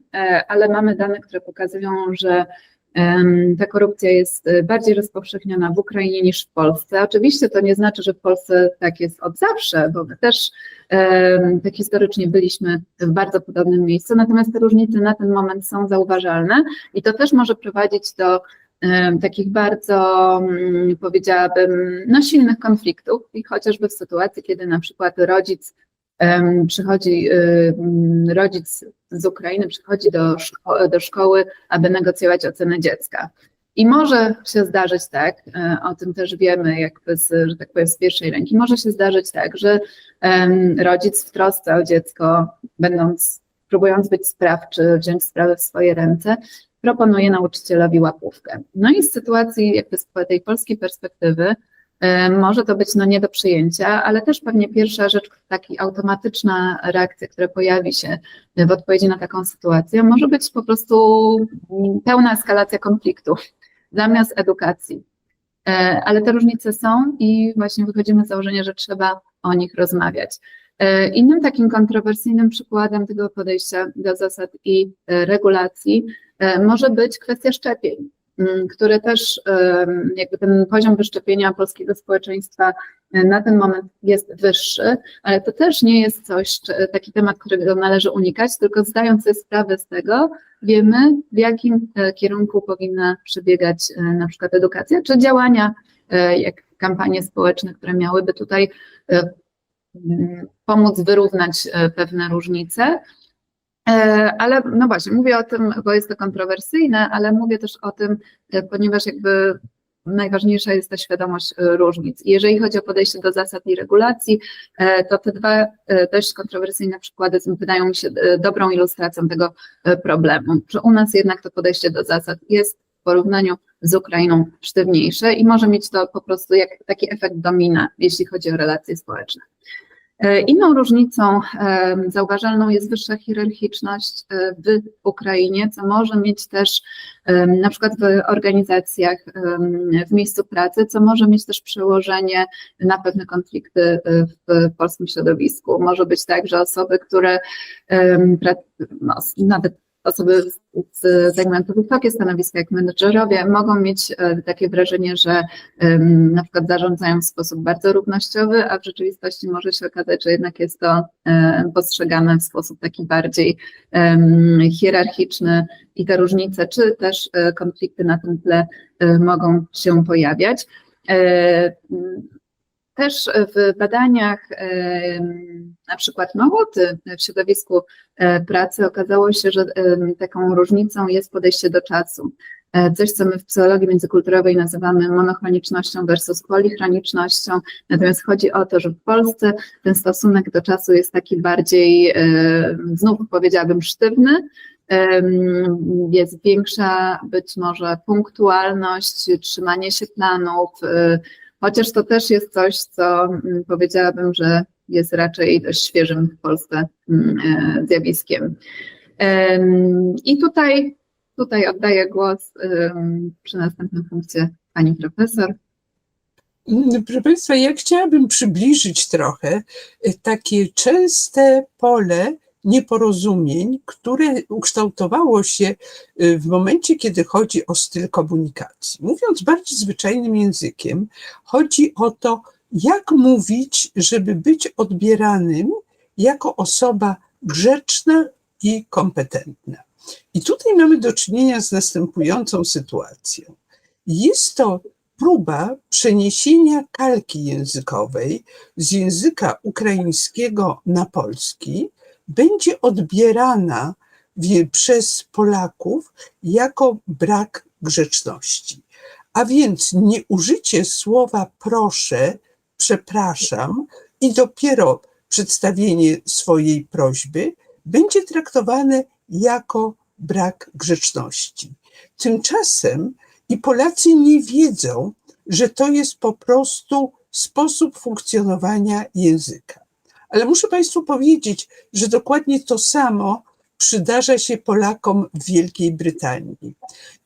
ale mamy dane, które pokazują, że ta korupcja jest bardziej rozpowszechniona w Ukrainie niż w Polsce. Oczywiście to nie znaczy, że w Polsce tak jest od zawsze, bo my też tak historycznie byliśmy w bardzo podobnym miejscu, natomiast te różnice na ten moment są zauważalne i to też może prowadzić do takich bardzo, powiedziałabym, silnych konfliktów i chociażby w sytuacji, kiedy na przykład rodzic z Ukrainy przychodzi do szkoły, aby negocjować ocenę dziecka. I może się zdarzyć tak, o tym też wiemy jakby że tak powiem z pierwszej ręki, może się zdarzyć tak, że rodzic w trosce o dziecko, próbując być sprawczy, wziąć sprawę w swoje ręce, proponuje nauczycielowi łapówkę. No i z sytuacji jakby z tej polskiej perspektywy może to być nie do przyjęcia, ale też pewnie pierwsza rzecz, taka automatyczna reakcja, która pojawi się w odpowiedzi na taką sytuację, może być po prostu pełna eskalacja konfliktu zamiast edukacji. Ale te różnice są i właśnie wychodzimy z założenia, że trzeba o nich rozmawiać. Innym takim kontrowersyjnym przykładem tego podejścia do zasad i regulacji może być kwestia szczepień, które też jakby ten poziom wyszczepienia polskiego społeczeństwa na ten moment jest wyższy, ale to też nie jest taki temat, którego należy unikać, tylko zdając sobie sprawę z tego, wiemy, w jakim kierunku powinna przebiegać na przykład edukacja, czy działania, jak kampanie społeczne, które miałyby tutaj pomóc wyrównać pewne różnice. Ale no właśnie, mówię o tym, bo jest to kontrowersyjne, ale mówię też o tym, ponieważ jakby najważniejsza jest ta świadomość różnic. Jeżeli chodzi o podejście do zasad i regulacji, to te dwa dość kontrowersyjne przykłady wydają mi się dobrą ilustracją tego problemu, że u nas jednak to podejście do zasad jest w porównaniu z Ukrainą sztywniejsze i może mieć to po prostu jak taki efekt domina, jeśli chodzi o relacje społeczne. Inną różnicą zauważalną jest wyższa hierarchiczność w Ukrainie, co może mieć też na przykład w organizacjach, w miejscu pracy, co może mieć też przełożenie na pewne konflikty w polskim środowisku. Może być tak, że osoby, które nawet osoby zajmujące wysokie stanowiska, jak menedżerowie, mogą mieć takie wrażenie, że na przykład zarządzają w sposób bardzo równościowy, a w rzeczywistości może się okazać, że jednak jest to postrzegane w sposób taki bardziej hierarchiczny i te różnice, czy też konflikty na tym tle mogą się pojawiać. Też w badaniach na przykład Małoty w środowisku pracy okazało się, że taką różnicą jest podejście do czasu. Coś, co my w psychologii międzykulturowej nazywamy monochronicznością versus polichronicznością. Natomiast chodzi o to, że w Polsce ten stosunek do czasu jest taki bardziej, znów powiedziałabym, sztywny. Jest większa być może punktualność, trzymanie się planów, chociaż to też jest coś, co powiedziałabym, że jest raczej dość świeżym w Polsce zjawiskiem. I tutaj oddaję głos przy następnym punkcie pani profesor. Proszę Państwa, ja chciałabym przybliżyć trochę takie częste pole nieporozumień, które ukształtowało się w momencie, kiedy chodzi o styl komunikacji. Mówiąc bardziej zwyczajnym językiem, chodzi o to, jak mówić, żeby być odbieranym jako osoba grzeczna i kompetentna. I tutaj mamy do czynienia z następującą sytuacją. Jest to próba przeniesienia kalki językowej z języka ukraińskiego na polski, będzie odbierana przez Polaków jako brak grzeczności. A więc nieużycie słowa proszę, przepraszam i dopiero przedstawienie swojej prośby będzie traktowane jako brak grzeczności. Tymczasem i Polacy nie wiedzą, że to jest po prostu sposób funkcjonowania języka. Ale muszę Państwu powiedzieć, że dokładnie to samo przydarza się Polakom w Wielkiej Brytanii.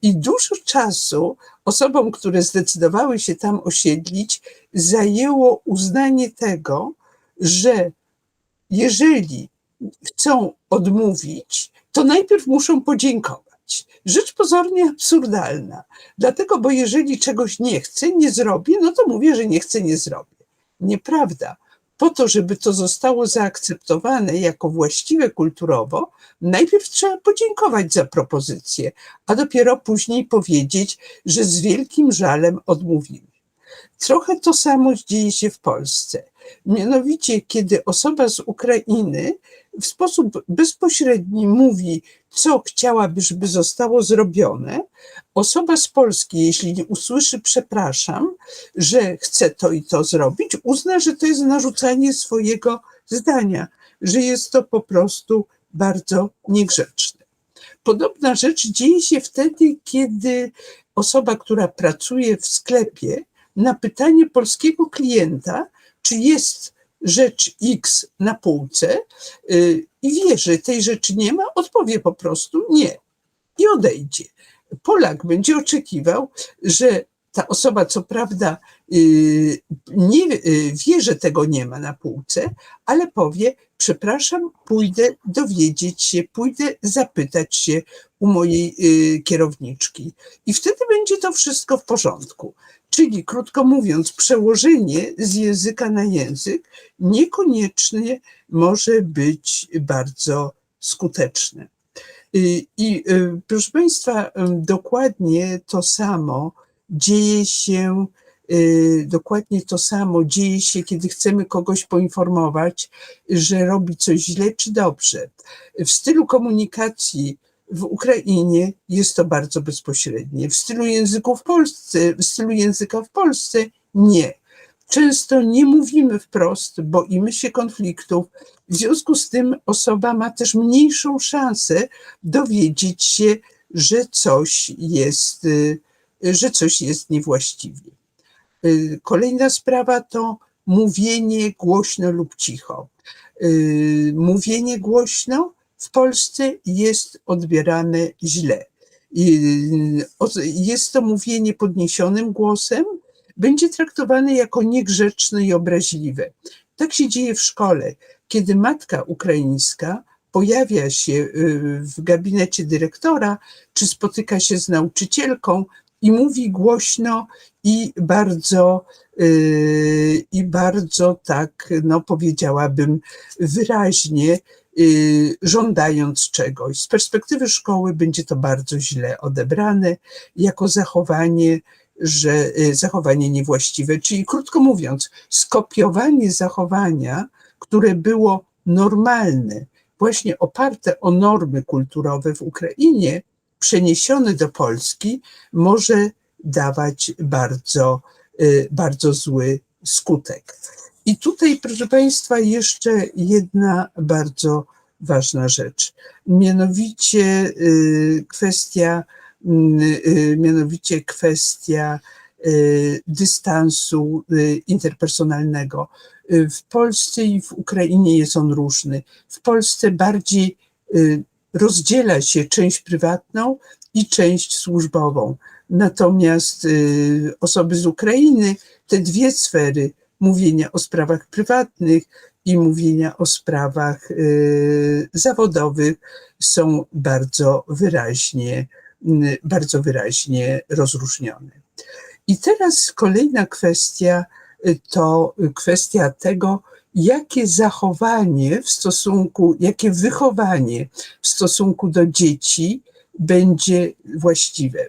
I dużo czasu osobom, które zdecydowały się tam osiedlić, zajęło uznanie tego, że jeżeli chcą odmówić, to najpierw muszą podziękować. Rzecz pozornie absurdalna. Dlatego, bo jeżeli czegoś nie chcę, nie zrobię, no to mówię, że nie chcę, nie zrobię. Nieprawda. Po to, żeby to zostało zaakceptowane jako właściwe kulturowo, najpierw trzeba podziękować za propozycję, a dopiero później powiedzieć, że z wielkim żalem odmówimy. Trochę to samo dzieje się w Polsce. mianowicie kiedy osoba z Ukrainy w sposób bezpośredni mówi, co chciałaby, żeby zostało zrobione, osoba z Polski, jeśli nie usłyszy przepraszam, że chce to i to zrobić, uzna, że to jest narzucanie swojego zdania, że jest to po prostu bardzo niegrzeczne. Podobna rzecz dzieje się wtedy, kiedy osoba, która pracuje w sklepie, na pytanie polskiego klienta, czy jest rzecz X na półce i wie, że tej rzeczy nie ma, odpowie po prostu nie i odejdzie. Polak będzie oczekiwał, że ta osoba co prawda nie wie, że tego nie ma na półce, ale powie, przepraszam, pójdę dowiedzieć się, pójdę zapytać się u mojej kierowniczki. I wtedy będzie to wszystko w porządku. Czyli, krótko mówiąc, przełożenie z języka na język niekoniecznie może być bardzo skuteczne. I proszę Państwa, dokładnie to samo dzieje się, kiedy chcemy kogoś poinformować, że robi coś źle czy dobrze. W stylu komunikacji w Ukrainie jest to bardzo bezpośrednie. W stylu języka w Polsce nie. Często nie mówimy wprost, boimy się konfliktów. W związku z tym osoba ma też mniejszą szansę dowiedzieć się, że coś jest niewłaściwie. Kolejna sprawa to mówienie głośno lub cicho. Mówienie głośno w Polsce jest odbierane źle. Jest to mówienie podniesionym głosem, będzie traktowane jako niegrzeczne i obraźliwe. Tak się dzieje w szkole, kiedy matka ukraińska pojawia się w gabinecie dyrektora, czy spotyka się z nauczycielką i mówi głośno i bardzo tak, no powiedziałabym, wyraźnie, żądając czegoś. Z perspektywy szkoły będzie to bardzo źle odebrane jako zachowanie niewłaściwe. Czyli krótko mówiąc, skopiowanie zachowania, które było normalne, właśnie oparte o normy kulturowe w Ukrainie, przeniesione do Polski, może dawać bardzo zły skutek. I tutaj, proszę Państwa, jeszcze jedna bardzo ważna rzecz, mianowicie kwestia dystansu interpersonalnego. W Polsce i w Ukrainie jest on różny. W Polsce bardziej rozdziela się część prywatną i część służbową. Natomiast osoby z Ukrainy, te dwie sfery, mówienia o sprawach prywatnych i mówienia o sprawach zawodowych, są bardzo wyraźnie rozróżnione. I teraz kolejna kwestia to kwestia tego, jakie wychowanie w stosunku do dzieci będzie właściwe.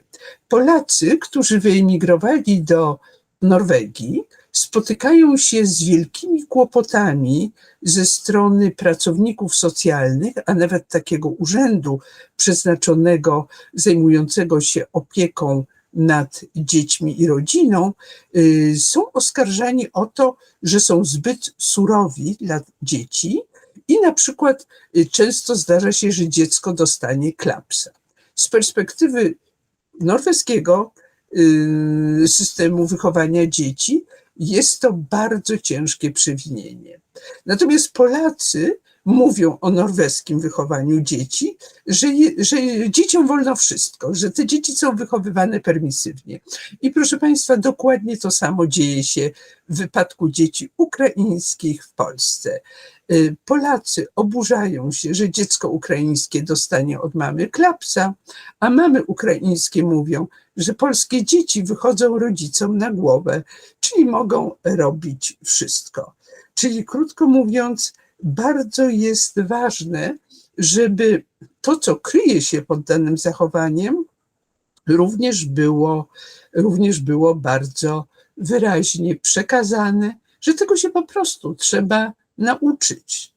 Polacy, którzy wyemigrowali do Norwegii, spotykają się z wielkimi kłopotami ze strony pracowników socjalnych, a nawet takiego urzędu przeznaczonego, zajmującego się opieką nad dziećmi i rodziną, są oskarżani o to, że są zbyt surowi dla dzieci i na przykład często zdarza się, że dziecko dostanie klapsa. Z perspektywy norweskiego systemu wychowania dzieci jest to bardzo ciężkie przewinienie. Natomiast Polacy mówią o norweskim wychowaniu dzieci, że dzieciom wolno wszystko, że te dzieci są wychowywane permisywnie. I proszę Państwa, dokładnie to samo dzieje się w wypadku dzieci ukraińskich w Polsce. Polacy oburzają się, że dziecko ukraińskie dostanie od mamy klapsa, a mamy ukraińskie mówią, że polskie dzieci wychodzą rodzicom na głowę, czyli mogą robić wszystko. Czyli krótko mówiąc, bardzo jest ważne, żeby to, co kryje się pod danym zachowaniem, również było bardzo wyraźnie przekazane, że tego się po prostu trzeba nauczyć.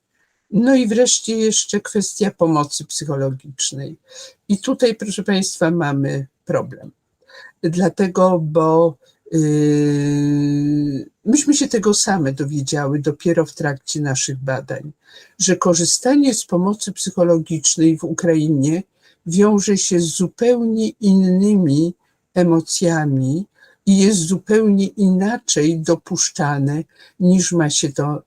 No i wreszcie jeszcze kwestia pomocy psychologicznej. I tutaj, proszę Państwa, mamy problem. Dlatego, bo myśmy się tego same dowiedziały dopiero w trakcie naszych badań, że korzystanie z pomocy psychologicznej w Ukrainie wiąże się z zupełnie innymi emocjami i jest zupełnie inaczej dopuszczane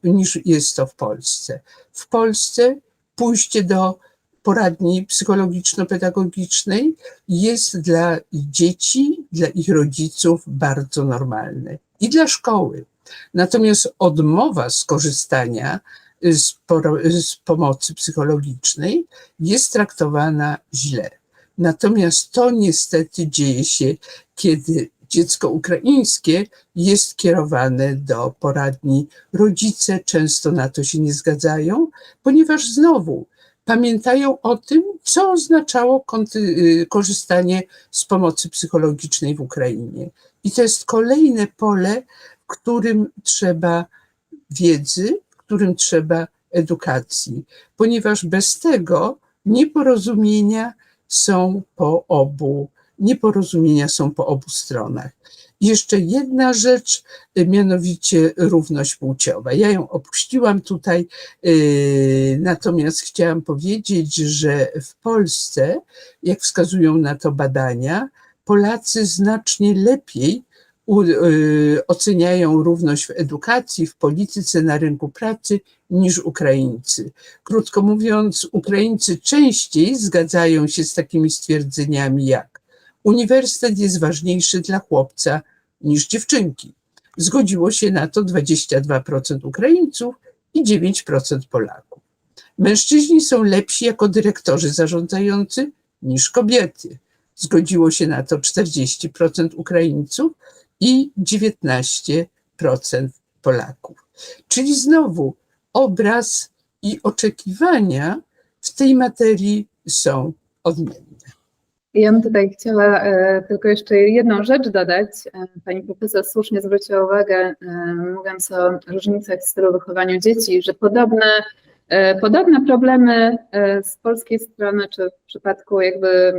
niż jest to w Polsce. W Polsce pójście do poradni psychologiczno-pedagogicznej jest dla dzieci, dla ich rodziców bardzo normalne i dla szkoły. Natomiast odmowa skorzystania z pomocy psychologicznej jest traktowana źle. Natomiast to niestety dzieje się, kiedy dziecko ukraińskie jest kierowane do poradni. Rodzice często na to się nie zgadzają, ponieważ znowu pamiętają o tym, co oznaczało korzystanie z pomocy psychologicznej w Ukrainie. I to jest kolejne pole, w którym trzeba wiedzy, w którym trzeba edukacji, ponieważ bez tego nieporozumienia są po obu stronach. I jeszcze jedna rzecz, mianowicie równość płciowa. Ja ją opuściłam tutaj, natomiast chciałam powiedzieć, że w Polsce, jak wskazują na to badania, Polacy znacznie lepiej oceniają równość w edukacji, w polityce, na rynku pracy niż Ukraińcy. Krótko mówiąc, Ukraińcy częściej zgadzają się z takimi stwierdzeniami jak: uniwersytet jest ważniejszy dla chłopca niż dziewczynki. Zgodziło się na to 22% Ukraińców i 9% Polaków. Mężczyźni są lepsi jako dyrektorzy zarządzający niż kobiety. Zgodziło się na to 40% Ukraińców i 19% Polaków. Czyli znowu obraz i oczekiwania w tej materii są odmienne. Ja bym tutaj chciała tylko jeszcze jedną rzecz dodać. Pani profesor słusznie zwróciła uwagę, mówiąc o różnicach w stylu wychowania dzieci, że podobne problemy z polskiej strony, czy w przypadku jakby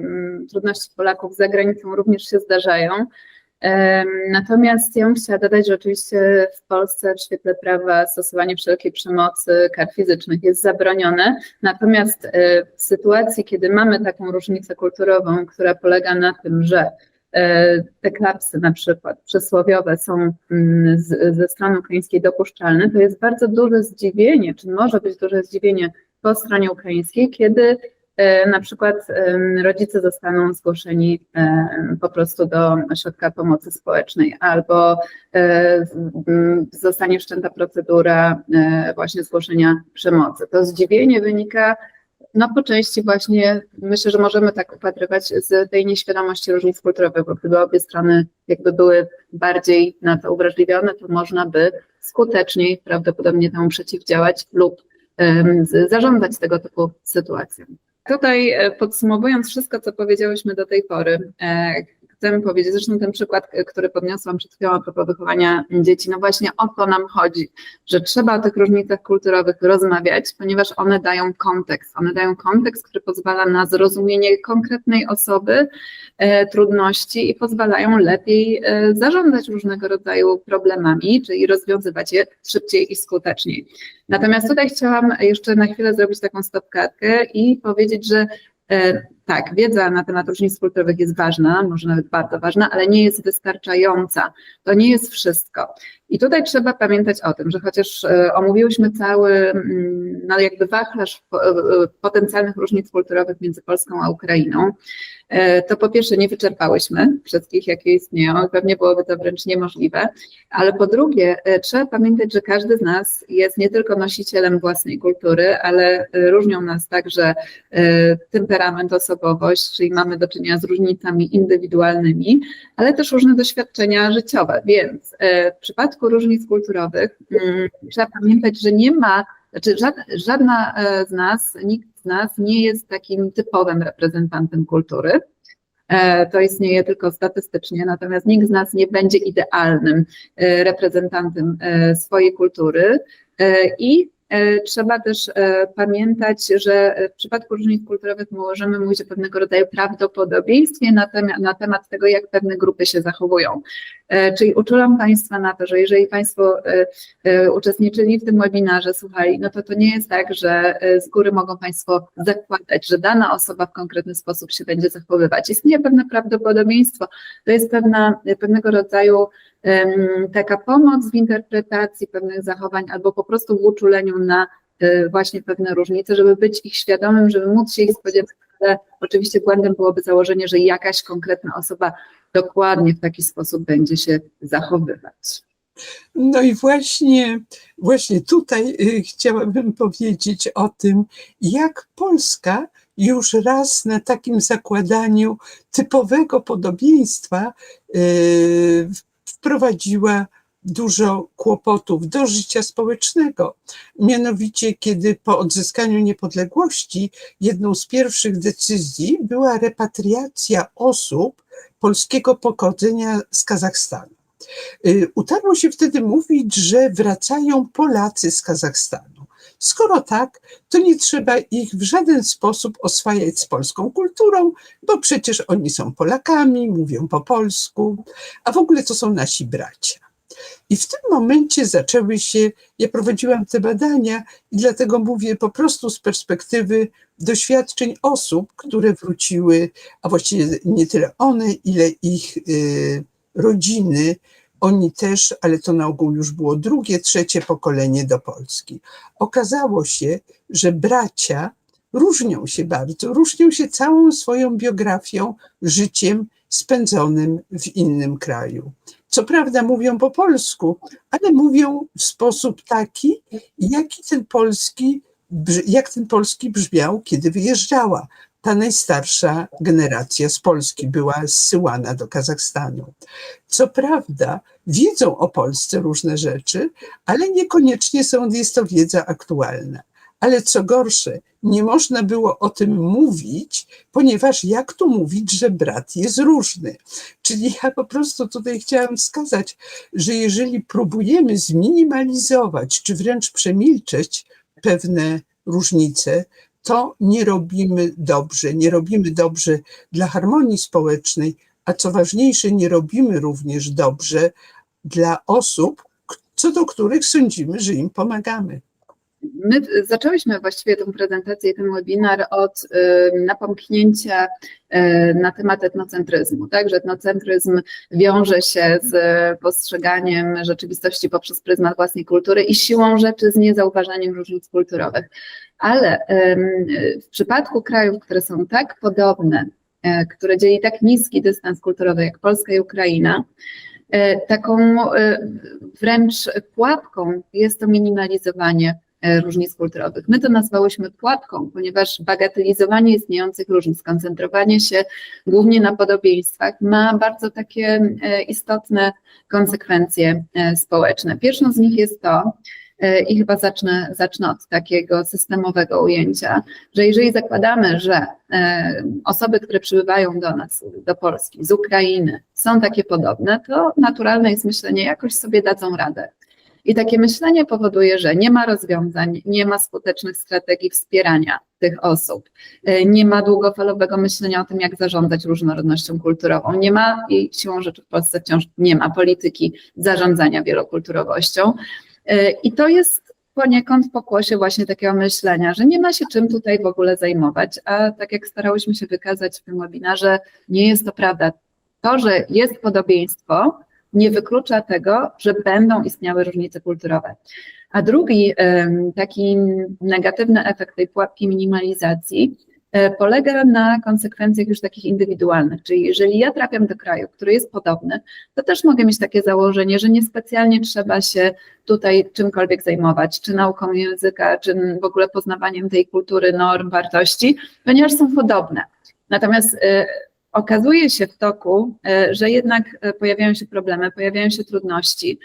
trudności Polaków za granicą również się zdarzają. Natomiast ja bym chciała dodać, że oczywiście w Polsce w świetle prawa stosowanie wszelkiej przemocy, kar fizycznych jest zabronione. Natomiast w sytuacji, kiedy mamy taką różnicę kulturową, która polega na tym, że te klapsy na przykład przysłowiowe są ze strony ukraińskiej dopuszczalne, to jest bardzo duże zdziwienie, czy może być duże zdziwienie po stronie ukraińskiej, kiedy na przykład rodzice zostaną zgłoszeni po prostu do ośrodka pomocy społecznej albo zostanie wszczęta procedura właśnie zgłoszenia przemocy. To zdziwienie wynika po części właśnie, myślę, że możemy tak upatrywać z tej nieświadomości różnic kulturowych, bo gdyby obie strony jakby były bardziej na to uwrażliwione, to można by skuteczniej prawdopodobnie temu przeciwdziałać lub zarządzać tego typu sytuacjami. Tutaj podsumowując wszystko, co powiedziałyśmy do tej pory, chcę powiedzieć, zresztą ten przykład, który podniosłam przed chwilą a propos wychowania dzieci, właśnie o to nam chodzi, że trzeba o tych różnicach kulturowych rozmawiać, ponieważ one dają kontekst, który pozwala na zrozumienie konkretnej osoby, trudności i pozwalają lepiej zarządzać różnego rodzaju problemami, czyli rozwiązywać je szybciej i skuteczniej. Natomiast tutaj chciałam jeszcze na chwilę zrobić taką stopklatkę i powiedzieć, że tak, wiedza na temat różnic kulturowych jest ważna, może nawet bardzo ważna, ale nie jest wystarczająca. To nie jest wszystko. I tutaj trzeba pamiętać o tym, że chociaż omówiłyśmy cały jakby wachlarz potencjalnych różnic kulturowych między Polską a Ukrainą, to po pierwsze nie wyczerpałyśmy wszystkich, jakie istnieją i pewnie byłoby to wręcz niemożliwe, ale po drugie trzeba pamiętać, że każdy z nas jest nie tylko nosicielem własnej kultury, ale różnią nas także temperament, osobowość, czyli mamy do czynienia z różnicami indywidualnymi, ale też różne doświadczenia życiowe, więc w przypadku różnic kulturowych trzeba pamiętać, że nie ma, żadna z nas, nikt z nas nie jest takim typowym reprezentantem kultury. To istnieje tylko statystycznie, natomiast nikt z nas nie będzie idealnym reprezentantem swojej kultury i trzeba też pamiętać, że w przypadku różnic kulturowych możemy mówić o pewnego rodzaju prawdopodobieństwie na temat tego, jak pewne grupy się zachowują. Czyli uczulam Państwa na to, że jeżeli Państwo uczestniczyli w tym webinarze, słuchali, no to nie jest tak, że z góry mogą Państwo zakładać, że dana osoba w konkretny sposób się będzie zachowywać. Istnieje pewne prawdopodobieństwo, to jest pewnego rodzaju taka pomoc w interpretacji pewnych zachowań albo po prostu w uczuleniu na właśnie pewne różnice, żeby być ich świadomym, żeby móc się ich spodziewać, ale oczywiście błędem byłoby założenie, że jakaś konkretna osoba dokładnie w taki sposób będzie się zachowywać. No i właśnie tutaj chciałabym powiedzieć o tym, jak Polska już raz na takim zakładaniu typowego podobieństwa wprowadziła dużo kłopotów do życia społecznego. Mianowicie, kiedy po odzyskaniu niepodległości jedną z pierwszych decyzji była repatriacja osób polskiego pochodzenia z Kazachstanu. Utarło się wtedy mówić, że wracają Polacy z Kazachstanu. Skoro tak, to nie trzeba ich w żaden sposób oswajać z polską kulturą, bo przecież oni są Polakami, mówią po polsku, a w ogóle to są nasi bracia. I w tym momencie zaczęły się, ja prowadziłam te badania i dlatego mówię po prostu z perspektywy doświadczeń osób, które wróciły, a właściwie nie tyle one, ile ich rodziny, oni też, ale to na ogół już było drugie, trzecie pokolenie do Polski. Okazało się, że bracia różnią się bardzo, różnią się całą swoją biografią, życiem spędzonym w innym kraju. Co prawda mówią po polsku, ale mówią w sposób taki, jak ten polski brzmiał, kiedy wyjeżdżała. Ta najstarsza generacja z Polski była zsyłana do Kazachstanu. Co prawda wiedzą o Polsce różne rzeczy, ale niekoniecznie jest to wiedza aktualna. Ale co gorsze, nie można było o tym mówić, ponieważ jak tu mówić, że brat jest różny? Czyli ja po prostu tutaj chciałam wskazać, że jeżeli próbujemy zminimalizować, czy wręcz przemilczeć pewne różnice, to nie robimy dobrze. Nie robimy dobrze dla harmonii społecznej, a co ważniejsze, nie robimy również dobrze dla osób, co do których sądzimy, że im pomagamy. My zaczęłyśmy właściwie tę prezentację, ten webinar od napomknięcia na temat etnocentryzmu, tak, że etnocentryzm wiąże się z postrzeganiem rzeczywistości poprzez pryzmat własnej kultury i siłą rzeczy z niezauważaniem różnic kulturowych. Ale w przypadku krajów, które są tak podobne, które dzieli tak niski dystans kulturowy jak Polska i Ukraina, taką wręcz pułapką jest to minimalizowanie różnic kulturowych. My to nazwałyśmy pułapką, ponieważ bagatelizowanie istniejących różnic, koncentrowanie się głównie na podobieństwach ma bardzo takie istotne konsekwencje społeczne. Pierwszą z nich jest to, i chyba zacznę od takiego systemowego ujęcia, że jeżeli zakładamy, że osoby, które przybywają do nas, do Polski, z Ukrainy, są takie podobne, to naturalne jest myślenie, jakoś sobie dadzą radę. I takie myślenie powoduje, że nie ma rozwiązań, nie ma skutecznych strategii wspierania tych osób, nie ma długofalowego myślenia o tym, jak zarządzać różnorodnością kulturową, nie ma, i siłą rzeczy w Polsce wciąż nie ma polityki zarządzania wielokulturowością. I to jest poniekąd pokłosie właśnie takiego myślenia, że nie ma się czym tutaj w ogóle zajmować, a tak jak starałyśmy się wykazać w tym webinarze, nie jest to prawda. To, że jest podobieństwo, nie wyklucza tego, że będą istniały różnice kulturowe. A drugi taki negatywny efekt tej pułapki minimalizacji polega na konsekwencjach już takich indywidualnych, czyli jeżeli ja trafiam do kraju, który jest podobny, to też mogę mieć takie założenie, że niespecjalnie trzeba się tutaj czymkolwiek zajmować, czy nauką języka, czy w ogóle poznawaniem tej kultury, norm, wartości, ponieważ są podobne. Natomiast okazuje się w toku, że jednak pojawiają się problemy, pojawiają się trudności.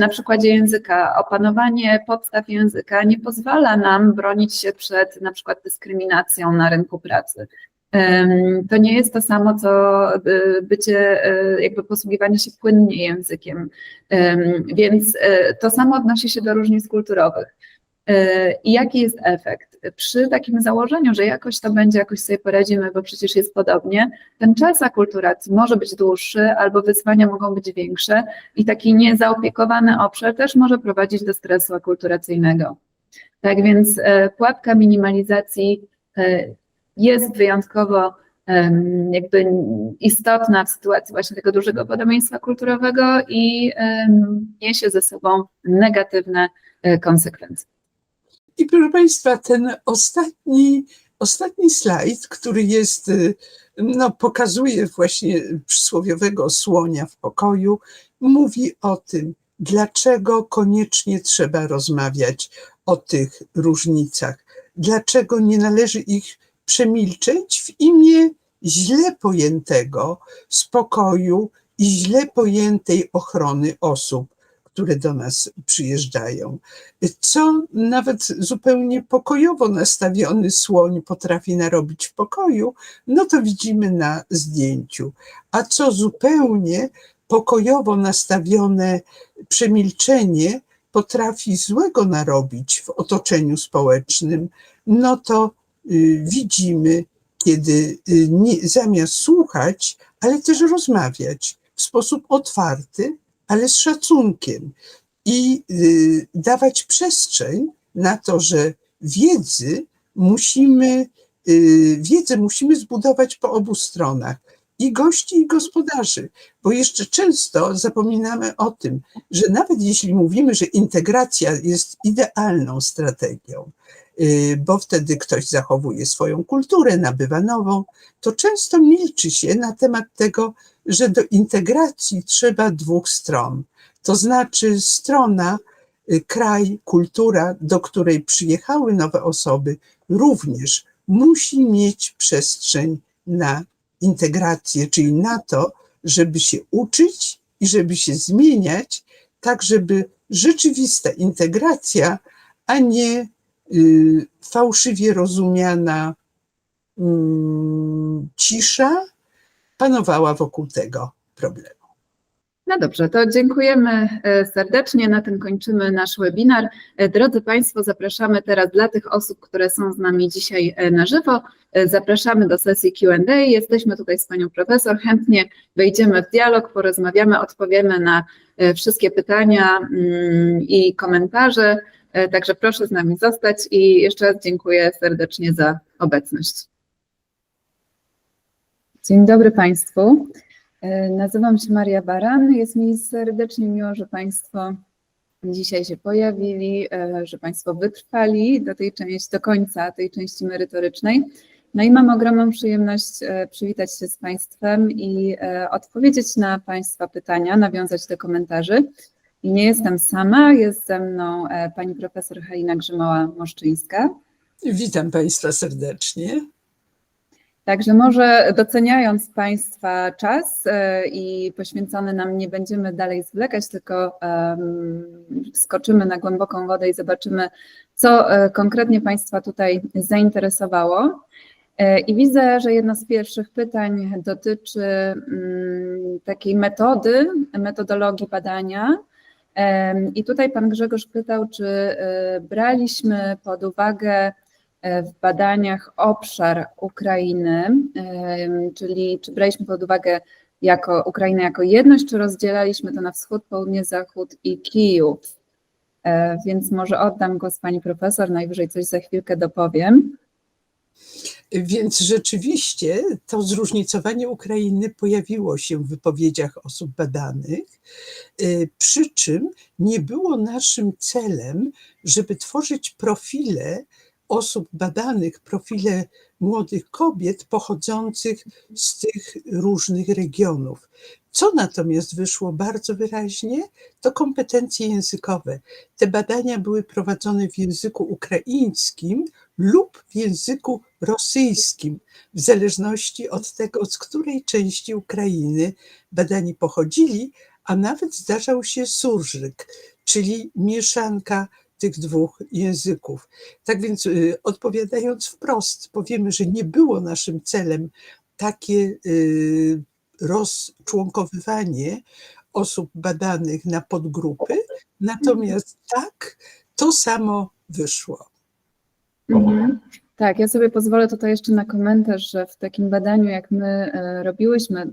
Na przykładzie języka, opanowanie podstaw języka nie pozwala nam bronić się przed na przykład dyskryminacją na rynku pracy. To nie jest to samo, co bycie, jakby posługiwanie się płynnie językiem. Więc to samo odnosi się do różnic kulturowych. I jaki jest efekt? Przy takim założeniu, że jakoś to będzie, jakoś sobie poradzimy, bo przecież jest podobnie, ten czas akulturacji może być dłuższy albo wyzwania mogą być większe i taki niezaopiekowany obszar też może prowadzić do stresu akulturacyjnego. Tak więc pułapka minimalizacji jest wyjątkowo jakby istotna w sytuacji właśnie tego dużego podobieństwa kulturowego i niesie ze sobą negatywne konsekwencje. I proszę Państwa, ten ostatni slajd, który jest, no, pokazuje właśnie przysłowiowego słonia w pokoju, mówi o tym, dlaczego koniecznie trzeba rozmawiać o tych różnicach, dlaczego nie należy ich przemilczeć w imię źle pojętego spokoju i źle pojętej ochrony osób, które do nas przyjeżdżają. Co nawet zupełnie pokojowo nastawiony słoń potrafi narobić w pokoju, no to widzimy na zdjęciu. A co zupełnie pokojowo nastawione przemilczenie potrafi złego narobić w otoczeniu społecznym, no to widzimy, kiedy zamiast słuchać, ale też rozmawiać w sposób otwarty, ale z szacunkiem i dawać przestrzeń na to, że wiedzę musimy zbudować po obu stronach, i gości, i gospodarzy, bo jeszcze często zapominamy o tym, że nawet jeśli mówimy, że integracja jest idealną strategią, bo wtedy ktoś zachowuje swoją kulturę, nabywa nową, to często milczy się na temat tego, że do integracji trzeba dwóch stron. To znaczy strona, kraj, kultura, do której przyjechały nowe osoby, również musi mieć przestrzeń na integrację, czyli na to, żeby się uczyć i żeby się zmieniać, tak żeby rzeczywista integracja, a nie fałszywie rozumiana cisza panowała wokół tego problemu. No dobrze, to dziękujemy serdecznie. Na tym kończymy nasz webinar. Drodzy Państwo, zapraszamy teraz dla tych osób, które są z nami dzisiaj na żywo. Zapraszamy do sesji Q&A. Jesteśmy tutaj z Panią Profesor. Chętnie wejdziemy w dialog, porozmawiamy, odpowiemy na wszystkie pytania i komentarze. Także proszę z nami zostać i jeszcze raz dziękuję serdecznie za obecność. Dzień dobry Państwu. Nazywam się Maria Baran. Jest mi serdecznie miło, że Państwo dzisiaj się pojawili, że Państwo wytrwali do końca tej części merytorycznej. No i mam ogromną przyjemność przywitać się z Państwem i odpowiedzieć na Państwa pytania, nawiązać do komentarzy. I nie jestem sama, jest ze mną pani profesor Halina Grzymoła-Moszczyńska. Witam Państwa serdecznie. Także może doceniając Państwa czas i poświęcony nam, nie będziemy dalej zwlekać, tylko skoczymy na głęboką wodę i zobaczymy, co konkretnie Państwa tutaj zainteresowało. I widzę, że jedno z pierwszych pytań dotyczy takiej metodologii badania. I tutaj pan Grzegorz pytał, czy braliśmy pod uwagę w badaniach obszar Ukrainy, czyli czy braliśmy pod uwagę Ukrainę jako jedność, czy rozdzielaliśmy to na wschód, południe, zachód i Kijów. Więc może oddam głos pani profesor, najwyżej coś za chwilkę dopowiem. Więc rzeczywiście to zróżnicowanie Ukrainy pojawiło się w wypowiedziach osób badanych, przy czym nie było naszym celem, żeby tworzyć profile osób badanych, profile młodych kobiet pochodzących z tych różnych regionów. Co natomiast wyszło bardzo wyraźnie, to kompetencje językowe. Te badania były prowadzone w języku ukraińskim lub w języku rosyjskim, w zależności od tego, z której części Ukrainy badani pochodzili, a nawet zdarzał się surżyk, czyli mieszanka tych dwóch języków. Tak więc odpowiadając wprost, powiemy, że nie było naszym celem takie rozczłonkowywanie osób badanych na podgrupy, natomiast tak, to samo wyszło. Mhm. Tak, ja sobie pozwolę tutaj jeszcze na komentarz, że w takim badaniu, jak my robiłyśmy,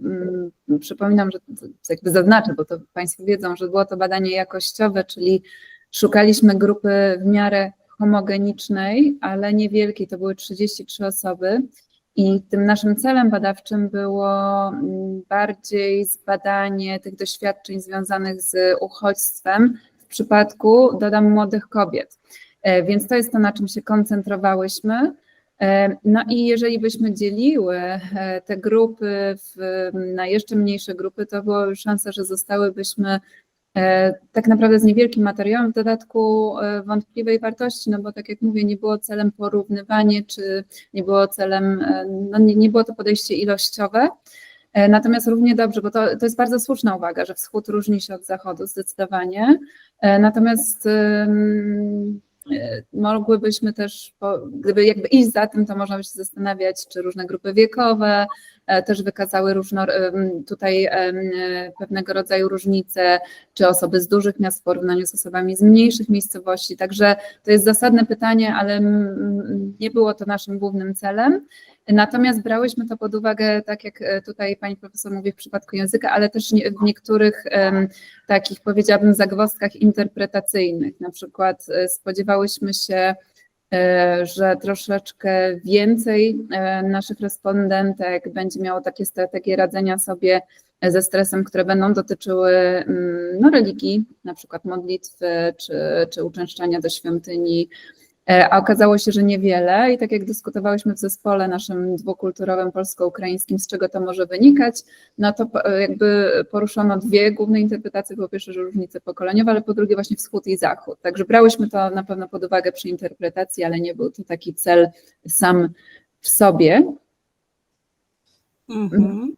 przypominam, że jakby zaznaczę, bo to Państwo wiedzą, że było to badanie jakościowe, czyli szukaliśmy grupy w miarę homogenicznej, ale niewielkiej, to były 33 osoby i tym naszym celem badawczym było bardziej zbadanie tych doświadczeń związanych z uchodźstwem w przypadku, dodam, młodych kobiet. Więc to jest to, na czym się koncentrowałyśmy. No i jeżeli byśmy dzieliły te grupy na jeszcze mniejsze grupy, to była już szansa, że zostałybyśmy tak naprawdę z niewielkim materiałem, w dodatku wątpliwej wartości, no bo tak jak mówię, nie było celem porównywanie, czy nie było celem, no nie było to podejście ilościowe. Natomiast równie dobrze, bo to jest bardzo słuszna uwaga, że wschód różni się od zachodu zdecydowanie. Natomiast mogłybyśmy też, gdyby jakby iść za tym, to można by się zastanawiać, czy różne grupy wiekowe też wykazały tutaj pewnego rodzaju różnice, czy osoby z dużych miast w porównaniu z osobami z mniejszych miejscowości. Także to jest zasadne pytanie, ale nie było to naszym głównym celem. Natomiast brałyśmy to pod uwagę, tak jak tutaj pani profesor mówi w przypadku języka, ale też w niektórych takich, powiedziałabym, zagwozdkach interpretacyjnych. Na przykład spodziewałyśmy się, że troszeczkę więcej naszych respondentek będzie miało takie strategie radzenia sobie ze stresem, które będą dotyczyły religii, na przykład modlitwy czy uczęszczania do świątyni, a okazało się, że niewiele i tak jak dyskutowałyśmy w zespole naszym dwukulturowym polsko-ukraińskim, z czego to może wynikać, no to jakby poruszono dwie główne interpretacje, po pierwsze, że różnice pokoleniowe, ale po drugie właśnie wschód i zachód. Także brałyśmy to na pewno pod uwagę przy interpretacji, ale nie był to taki cel sam w sobie. Mhm.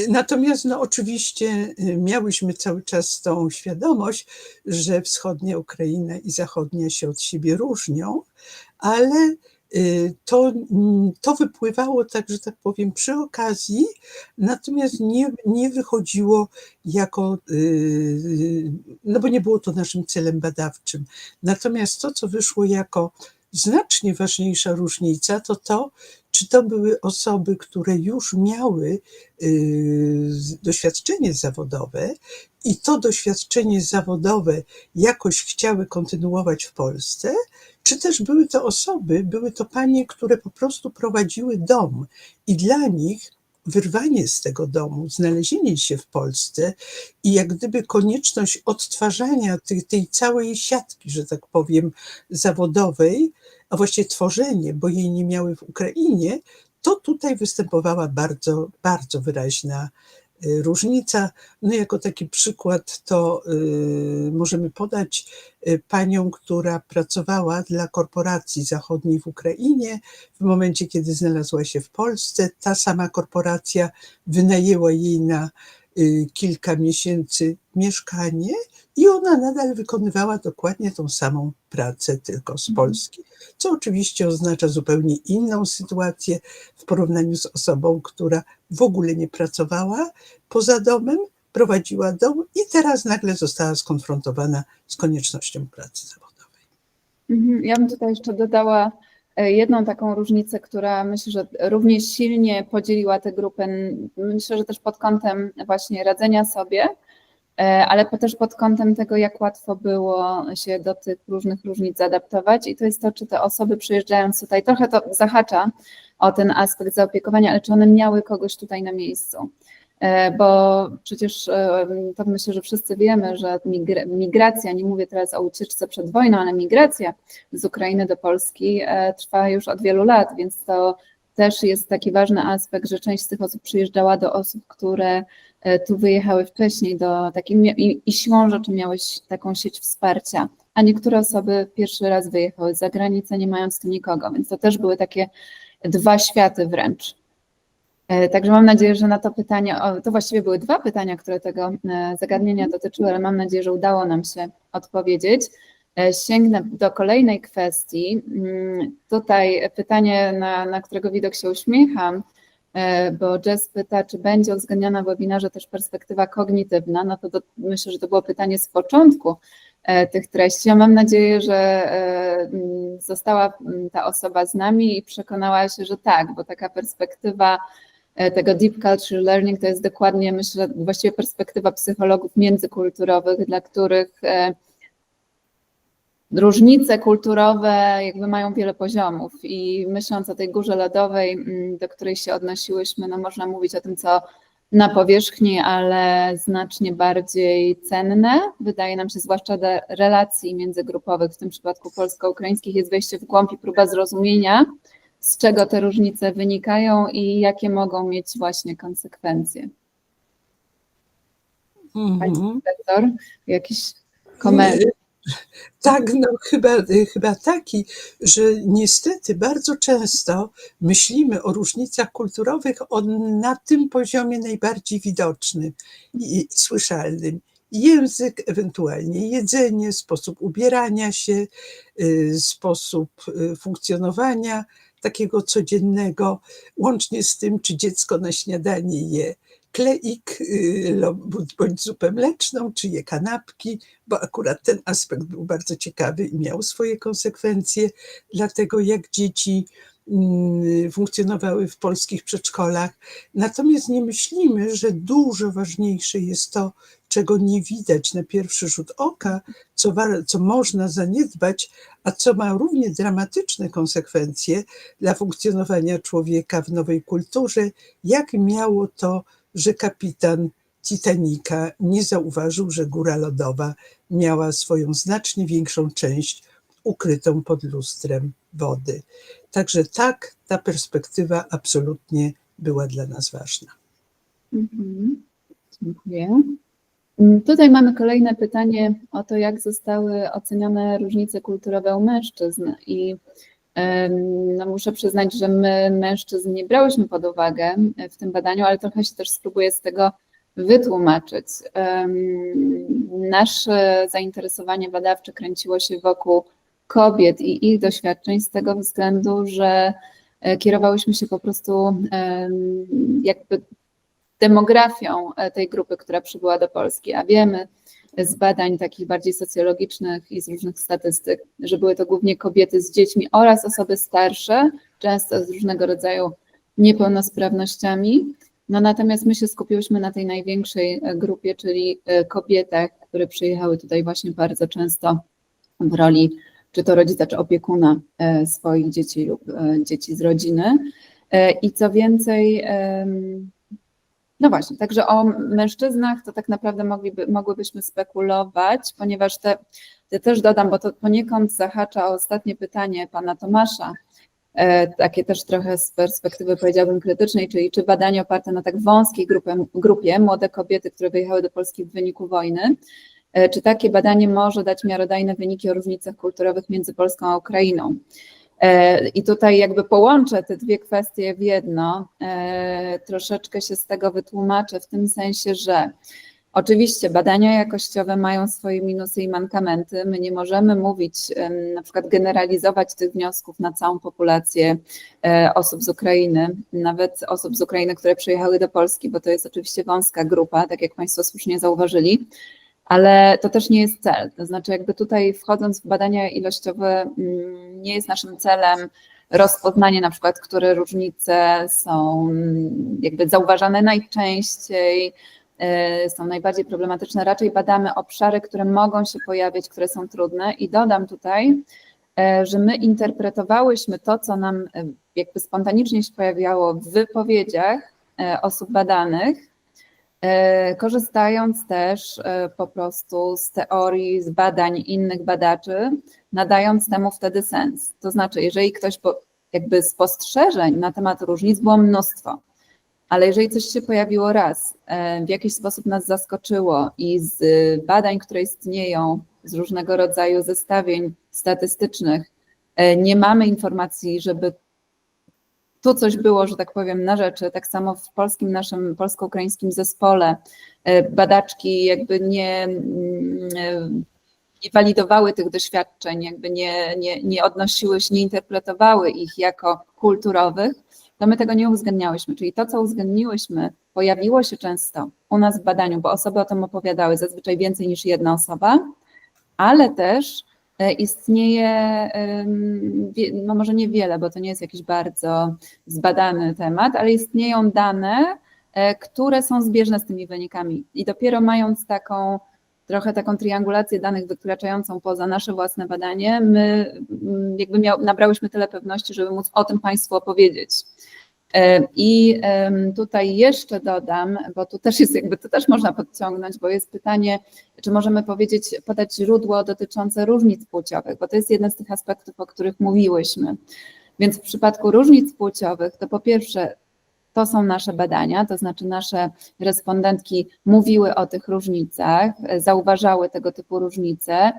Natomiast no, oczywiście miałyśmy cały czas tą świadomość, że wschodnia Ukraina i zachodnia się od siebie różnią, ale to wypływało tak, że tak powiem, przy okazji, natomiast nie wychodziło jako, no bo nie było to naszym celem badawczym. Natomiast to, co wyszło jako znacznie ważniejsza różnica, to, czy to były osoby, które już miały doświadczenie zawodowe i to doświadczenie zawodowe jakoś chciały kontynuować w Polsce, czy też były to panie, które po prostu prowadziły dom i dla nich wyrwanie z tego domu, znalezienie się w Polsce i jak gdyby konieczność odtwarzania tej całej siatki, że tak powiem, zawodowej, a właściwie tworzenie, bo jej nie miały w Ukrainie, to tutaj występowała bardzo, bardzo wyraźna różnica. No jako taki przykład to możemy podać panią, która pracowała dla korporacji zachodniej w Ukrainie. W momencie, kiedy znalazła się w Polsce, ta sama korporacja wynajęła jej na kilka miesięcy mieszkanie i ona nadal wykonywała dokładnie tą samą pracę, tylko z Polski, co oczywiście oznacza zupełnie inną sytuację w porównaniu z osobą, która w ogóle nie pracowała poza domem, prowadziła dom i teraz nagle została skonfrontowana z koniecznością pracy zawodowej. Ja bym tutaj jeszcze dodała jedną taką różnicę, która myślę, że równie silnie podzieliła tę grupę, myślę, że też pod kątem właśnie radzenia sobie, ale też pod kątem tego, jak łatwo było się do tych różnych różnic zaadaptować i to jest to, czy te osoby przyjeżdżając tutaj, trochę to zahacza o ten aspekt zaopiekowania, ale czy one miały kogoś tutaj na miejscu. Bo przecież to myślę, że wszyscy wiemy, że migracja, nie mówię teraz o ucieczce przed wojną, ale migracja z Ukrainy do Polski trwa już od wielu lat, więc to też jest taki ważny aspekt, że część z tych osób przyjeżdżała do osób, które tu wyjechały wcześniej i siłą rzeczy miały taką sieć wsparcia, a niektóre osoby pierwszy raz wyjechały za granicę, nie mając tu nikogo, więc to też były takie dwa światy wręcz. Także mam nadzieję, że na to pytanie, to właściwie były dwa pytania, które tego zagadnienia dotyczyły, ale mam nadzieję, że udało nam się odpowiedzieć. sięgnę do kolejnej kwestii. Tutaj pytanie, na którego widok się uśmiecham, bo Jess pyta, czy będzie uwzględniona w webinarze też perspektywa kognitywna. No to myślę, że to było pytanie z początku tych treści. Ja mam nadzieję, że została ta osoba z nami i przekonała się, że tak, bo taka perspektywa tego deep culture learning to jest dokładnie, myślę, właściwie perspektywa psychologów międzykulturowych, dla których różnice kulturowe jakby mają wiele poziomów i myśląc o tej górze lodowej, do której się odnosiłyśmy, no można mówić o tym, co na powierzchni, ale znacznie bardziej cenne. Wydaje nam się, zwłaszcza do relacji międzygrupowych, w tym przypadku polsko-ukraińskich, jest wejście w głąb i próba zrozumienia, z czego te różnice wynikają i jakie mogą mieć właśnie konsekwencje. Pani profesor, jakiś komentarz? Tak, no chyba taki, że niestety bardzo często myślimy o różnicach kulturowych na tym poziomie najbardziej widocznym i słyszalnym. Język, ewentualnie jedzenie, sposób ubierania się, sposób funkcjonowania takiego codziennego, łącznie z tym, czy dziecko na śniadanie je kleik bądź zupę mleczną, czy je kanapki, bo akurat ten aspekt był bardzo ciekawy i miał swoje konsekwencje dla tego, jak dzieci funkcjonowały w polskich przedszkolach. Natomiast nie myślimy, że dużo ważniejsze jest to, czego nie widać na pierwszy rzut oka, co można zaniedbać, a co ma równie dramatyczne konsekwencje dla funkcjonowania człowieka w nowej kulturze, jak miało to, że kapitan Titanica nie zauważył, że góra lodowa miała swoją znacznie większą część ukrytą pod lustrem wody. Także tak, ta perspektywa absolutnie była dla nas ważna. Dziękuję. Tutaj mamy kolejne pytanie o to, jak zostały ocenione różnice kulturowe u mężczyzn i no muszę przyznać, że my mężczyzn nie brałyśmy pod uwagę w tym badaniu, ale trochę się też spróbuję z tego wytłumaczyć. Nasze zainteresowanie badawcze kręciło się wokół kobiet i ich doświadczeń z tego względu, że kierowałyśmy się po prostu jakby demografią tej grupy, która przybyła do Polski, a wiemy z badań takich bardziej socjologicznych i z różnych statystyk, że były to głównie kobiety z dziećmi oraz osoby starsze, często z różnego rodzaju niepełnosprawnościami. No natomiast my się skupiłyśmy na tej największej grupie, czyli kobietach, które przyjechały tutaj właśnie bardzo często w roli czy to rodzica, czy opiekuna swoich dzieci lub dzieci z rodziny. I co więcej, no właśnie, także o mężczyznach to tak naprawdę mogłybyśmy spekulować, ponieważ te też dodam, bo to poniekąd zahacza o ostatnie pytanie pana Tomasza, takie też trochę z perspektywy, powiedziałabym, krytycznej, czyli czy badanie oparte na tak wąskiej grupie młode kobiety, które wyjechały do Polski w wyniku wojny, czy takie badanie może dać miarodajne wyniki o różnicach kulturowych między Polską a Ukrainą. I tutaj jakby połączę te dwie kwestie w jedno, troszeczkę się z tego wytłumaczę w tym sensie, że oczywiście badania jakościowe mają swoje minusy i mankamenty. My nie możemy mówić, na przykład generalizować tych wniosków na całą populację osób z Ukrainy, nawet osób z Ukrainy, które przyjechały do Polski, bo to jest oczywiście wąska grupa, tak jak Państwo słusznie zauważyli. Ale to też nie jest cel, to znaczy jakby tutaj wchodząc w badania ilościowe nie jest naszym celem rozpoznanie na przykład, które różnice są jakby zauważane najczęściej, są najbardziej problematyczne, raczej badamy obszary, które mogą się pojawić, które są trudne i dodam tutaj, że my interpretowałyśmy to, co nam jakby spontanicznie się pojawiało w wypowiedziach osób badanych, korzystając też po prostu z teorii, z badań innych badaczy, nadając temu wtedy sens. To znaczy, jeżeli ktoś jakby spostrzeżeń na temat różnic było mnóstwo, ale jeżeli coś się pojawiło raz, w jakiś sposób nas zaskoczyło i z badań, które istnieją, z różnego rodzaju zestawień statystycznych, nie mamy informacji, żeby tu coś było, że tak powiem, na rzeczy. Tak samo w naszym polsko-ukraińskim zespole badaczki jakby nie nie walidowały tych doświadczeń, jakby nie odnosiły się, nie interpretowały ich jako kulturowych, to my tego nie uwzględniałyśmy. Czyli to, co uwzględniłyśmy, pojawiło się często u nas w badaniu, bo osoby o tym opowiadały, zazwyczaj więcej niż jedna osoba, ale też istnieje, no może niewiele, bo to nie jest jakiś bardzo zbadany temat, ale istnieją dane, które są zbieżne z tymi wynikami. I dopiero mając trochę taką triangulację danych wykraczającą poza nasze własne badanie, my jakby nabrałyśmy tyle pewności, żeby móc o tym Państwu opowiedzieć. I tutaj jeszcze dodam, bo tu też jest jakby, to też można podciągnąć, bo jest pytanie, czy możemy podać źródło dotyczące różnic płciowych, bo to jest jeden z tych aspektów, o których mówiłyśmy. Więc w przypadku różnic płciowych, to po pierwsze, to są nasze badania, to znaczy nasze respondentki mówiły o tych różnicach, zauważały tego typu różnice.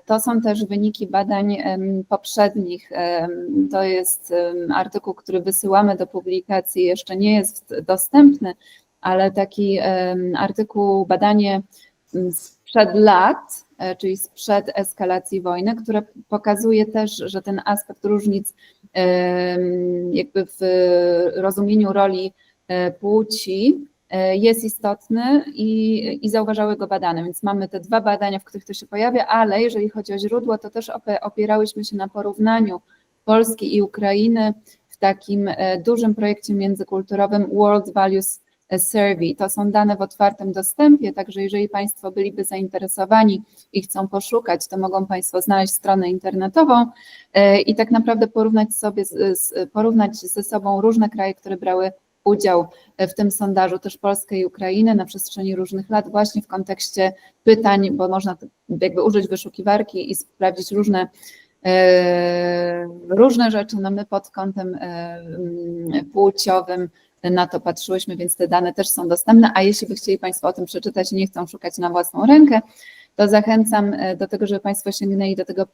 To są też wyniki badań poprzednich. To jest artykuł, który wysyłamy do publikacji, jeszcze nie jest dostępny, ale taki artykuł, badanie sprzed lat, czyli sprzed eskalacji wojny, które pokazuje też, że ten aspekt różnic jakby w rozumieniu roli płci jest istotny i zauważały go badane. Więc mamy te dwa badania, w których to się pojawia, ale jeżeli chodzi o źródło, to też opierałyśmy się na porównaniu Polski i Ukrainy w takim dużym projekcie międzykulturowym World Values Survey. To są dane w otwartym dostępie, także jeżeli Państwo byliby zainteresowani i chcą poszukać, to mogą Państwo znaleźć stronę internetową i tak naprawdę porównać ze sobą różne kraje, które brały udział w tym sondażu, też Polskę i Ukrainę na przestrzeni różnych lat, właśnie w kontekście pytań, bo można jakby użyć wyszukiwarki i sprawdzić różne rzeczy. No my pod kątem płciowym na to patrzyłyśmy, więc te dane też są dostępne, a jeśli by chcieli Państwo o tym przeczytać i nie chcą szukać na własną rękę, to zachęcam do tego, żeby Państwo sięgnęli do tego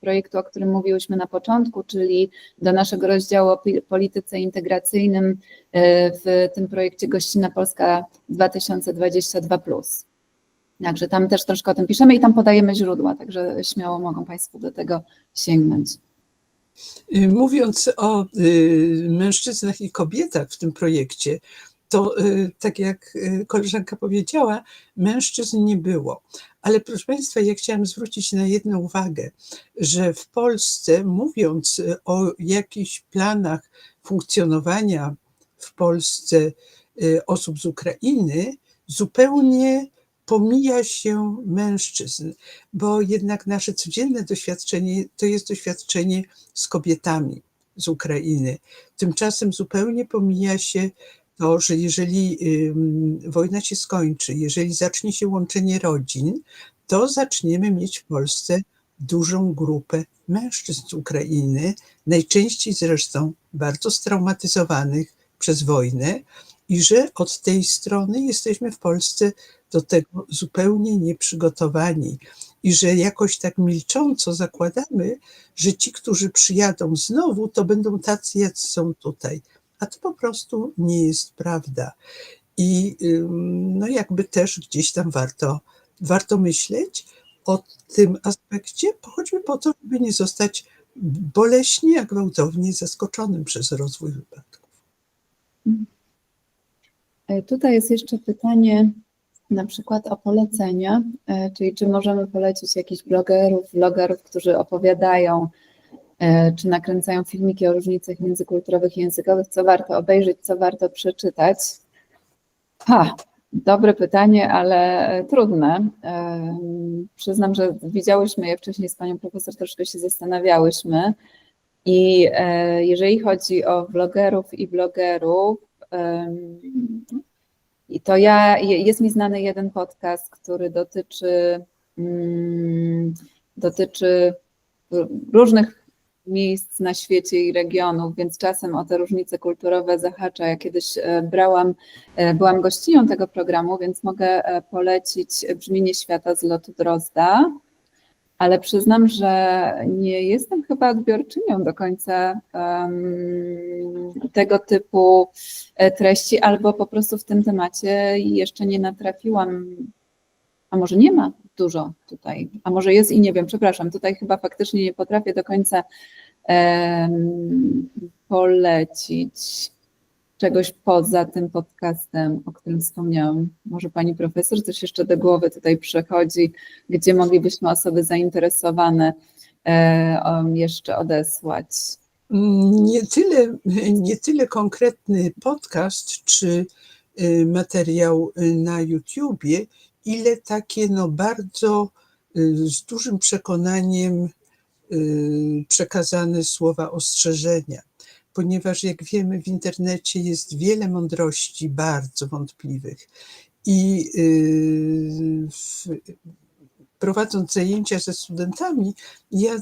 projektu, o którym mówiłyśmy na początku, czyli do naszego rozdziału o polityce integracyjnym w tym projekcie Gościna Polska 2022+. Także tam też troszkę o tym piszemy i tam podajemy źródła, także śmiało mogą Państwo do tego sięgnąć. Mówiąc o mężczyznach i kobietach w tym projekcie, to tak jak koleżanka powiedziała, mężczyzn nie było. Ale proszę Państwa, ja chciałam zwrócić na jedną uwagę, że w Polsce, mówiąc o jakichś planach funkcjonowania w Polsce osób z Ukrainy, zupełnie pomija się mężczyzn, bo jednak nasze codzienne doświadczenie to jest doświadczenie z kobietami z Ukrainy. Tymczasem zupełnie pomija się to, że jeżeli wojna się skończy, jeżeli zacznie się łączenie rodzin, to zaczniemy mieć w Polsce dużą grupę mężczyzn z Ukrainy, najczęściej zresztą bardzo straumatyzowanych przez wojnę i że od tej strony jesteśmy w Polsce do tego zupełnie nieprzygotowani i że jakoś tak milcząco zakładamy, że ci, którzy przyjadą znowu, to będą tacy, jacy są tutaj. A to po prostu nie jest prawda. I no jakby też gdzieś tam warto myśleć o tym aspekcie, choćby po to, żeby nie zostać boleśnie, jak gwałtownie zaskoczonym przez rozwój wypadków. Tutaj jest jeszcze pytanie na przykład o polecenia, czyli czy możemy polecić jakichś vlogerów, którzy opowiadają, czy nakręcają filmiki o różnicach międzykulturowych i językowych, co warto obejrzeć, co warto przeczytać. Dobre pytanie, ale trudne. Przyznam, że widziałyśmy je wcześniej z panią profesor, troszkę się zastanawiałyśmy i jeżeli chodzi o vlogerów i blogerów, i to jest mi znany jeden podcast, który dotyczy różnych miejsc na świecie i regionów, więc czasem o te różnice kulturowe zahacza. Ja kiedyś byłam gościnią tego programu, więc mogę polecić Brzmienie świata z lotu Drozda, ale przyznam, że nie jestem chyba odbiorczynią do końca tego typu treści, albo po prostu w tym temacie jeszcze nie natrafiłam, a może nie ma, dużo tutaj, a może jest i nie wiem, przepraszam, tutaj chyba faktycznie nie potrafię do końca polecić czegoś poza tym podcastem, o którym wspomniałam. Może pani profesor coś jeszcze do głowy tutaj przychodzi, gdzie moglibyśmy osoby zainteresowane jeszcze odesłać? Nie tyle konkretny podcast czy materiał na YouTubie, ile takie bardzo z dużym przekonaniem przekazane słowa ostrzeżenia. Ponieważ jak wiemy, w internecie jest wiele mądrości bardzo wątpliwych i prowadząc zajęcia ze studentami, ja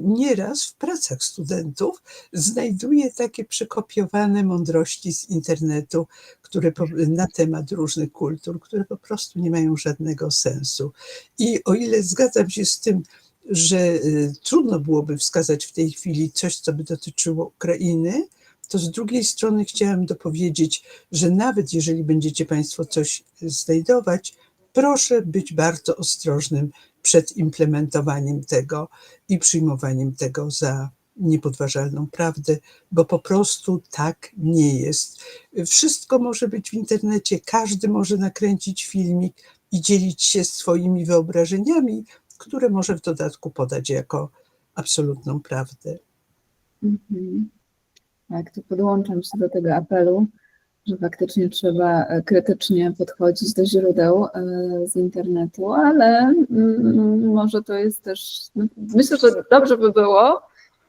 nieraz w pracach studentów znajduję takie przekopiowane mądrości z internetu, które na temat różnych kultur, które po prostu nie mają żadnego sensu. I o ile zgadzam się z tym, że trudno byłoby wskazać w tej chwili coś, co by dotyczyło Ukrainy, to z drugiej strony chciałam dopowiedzieć, że nawet jeżeli będziecie Państwo coś znajdować, proszę być bardzo ostrożnym przed implementowaniem tego i przyjmowaniem tego za niepodważalną prawdę, bo po prostu tak nie jest. Wszystko może być w internecie, każdy może nakręcić filmik i dzielić się swoimi wyobrażeniami, które może w dodatku podać jako absolutną prawdę. Tak, tu podłączam się do tego apelu, że faktycznie trzeba krytycznie podchodzić do źródeł z internetu, ale może to jest też, myślę, że dobrze by było,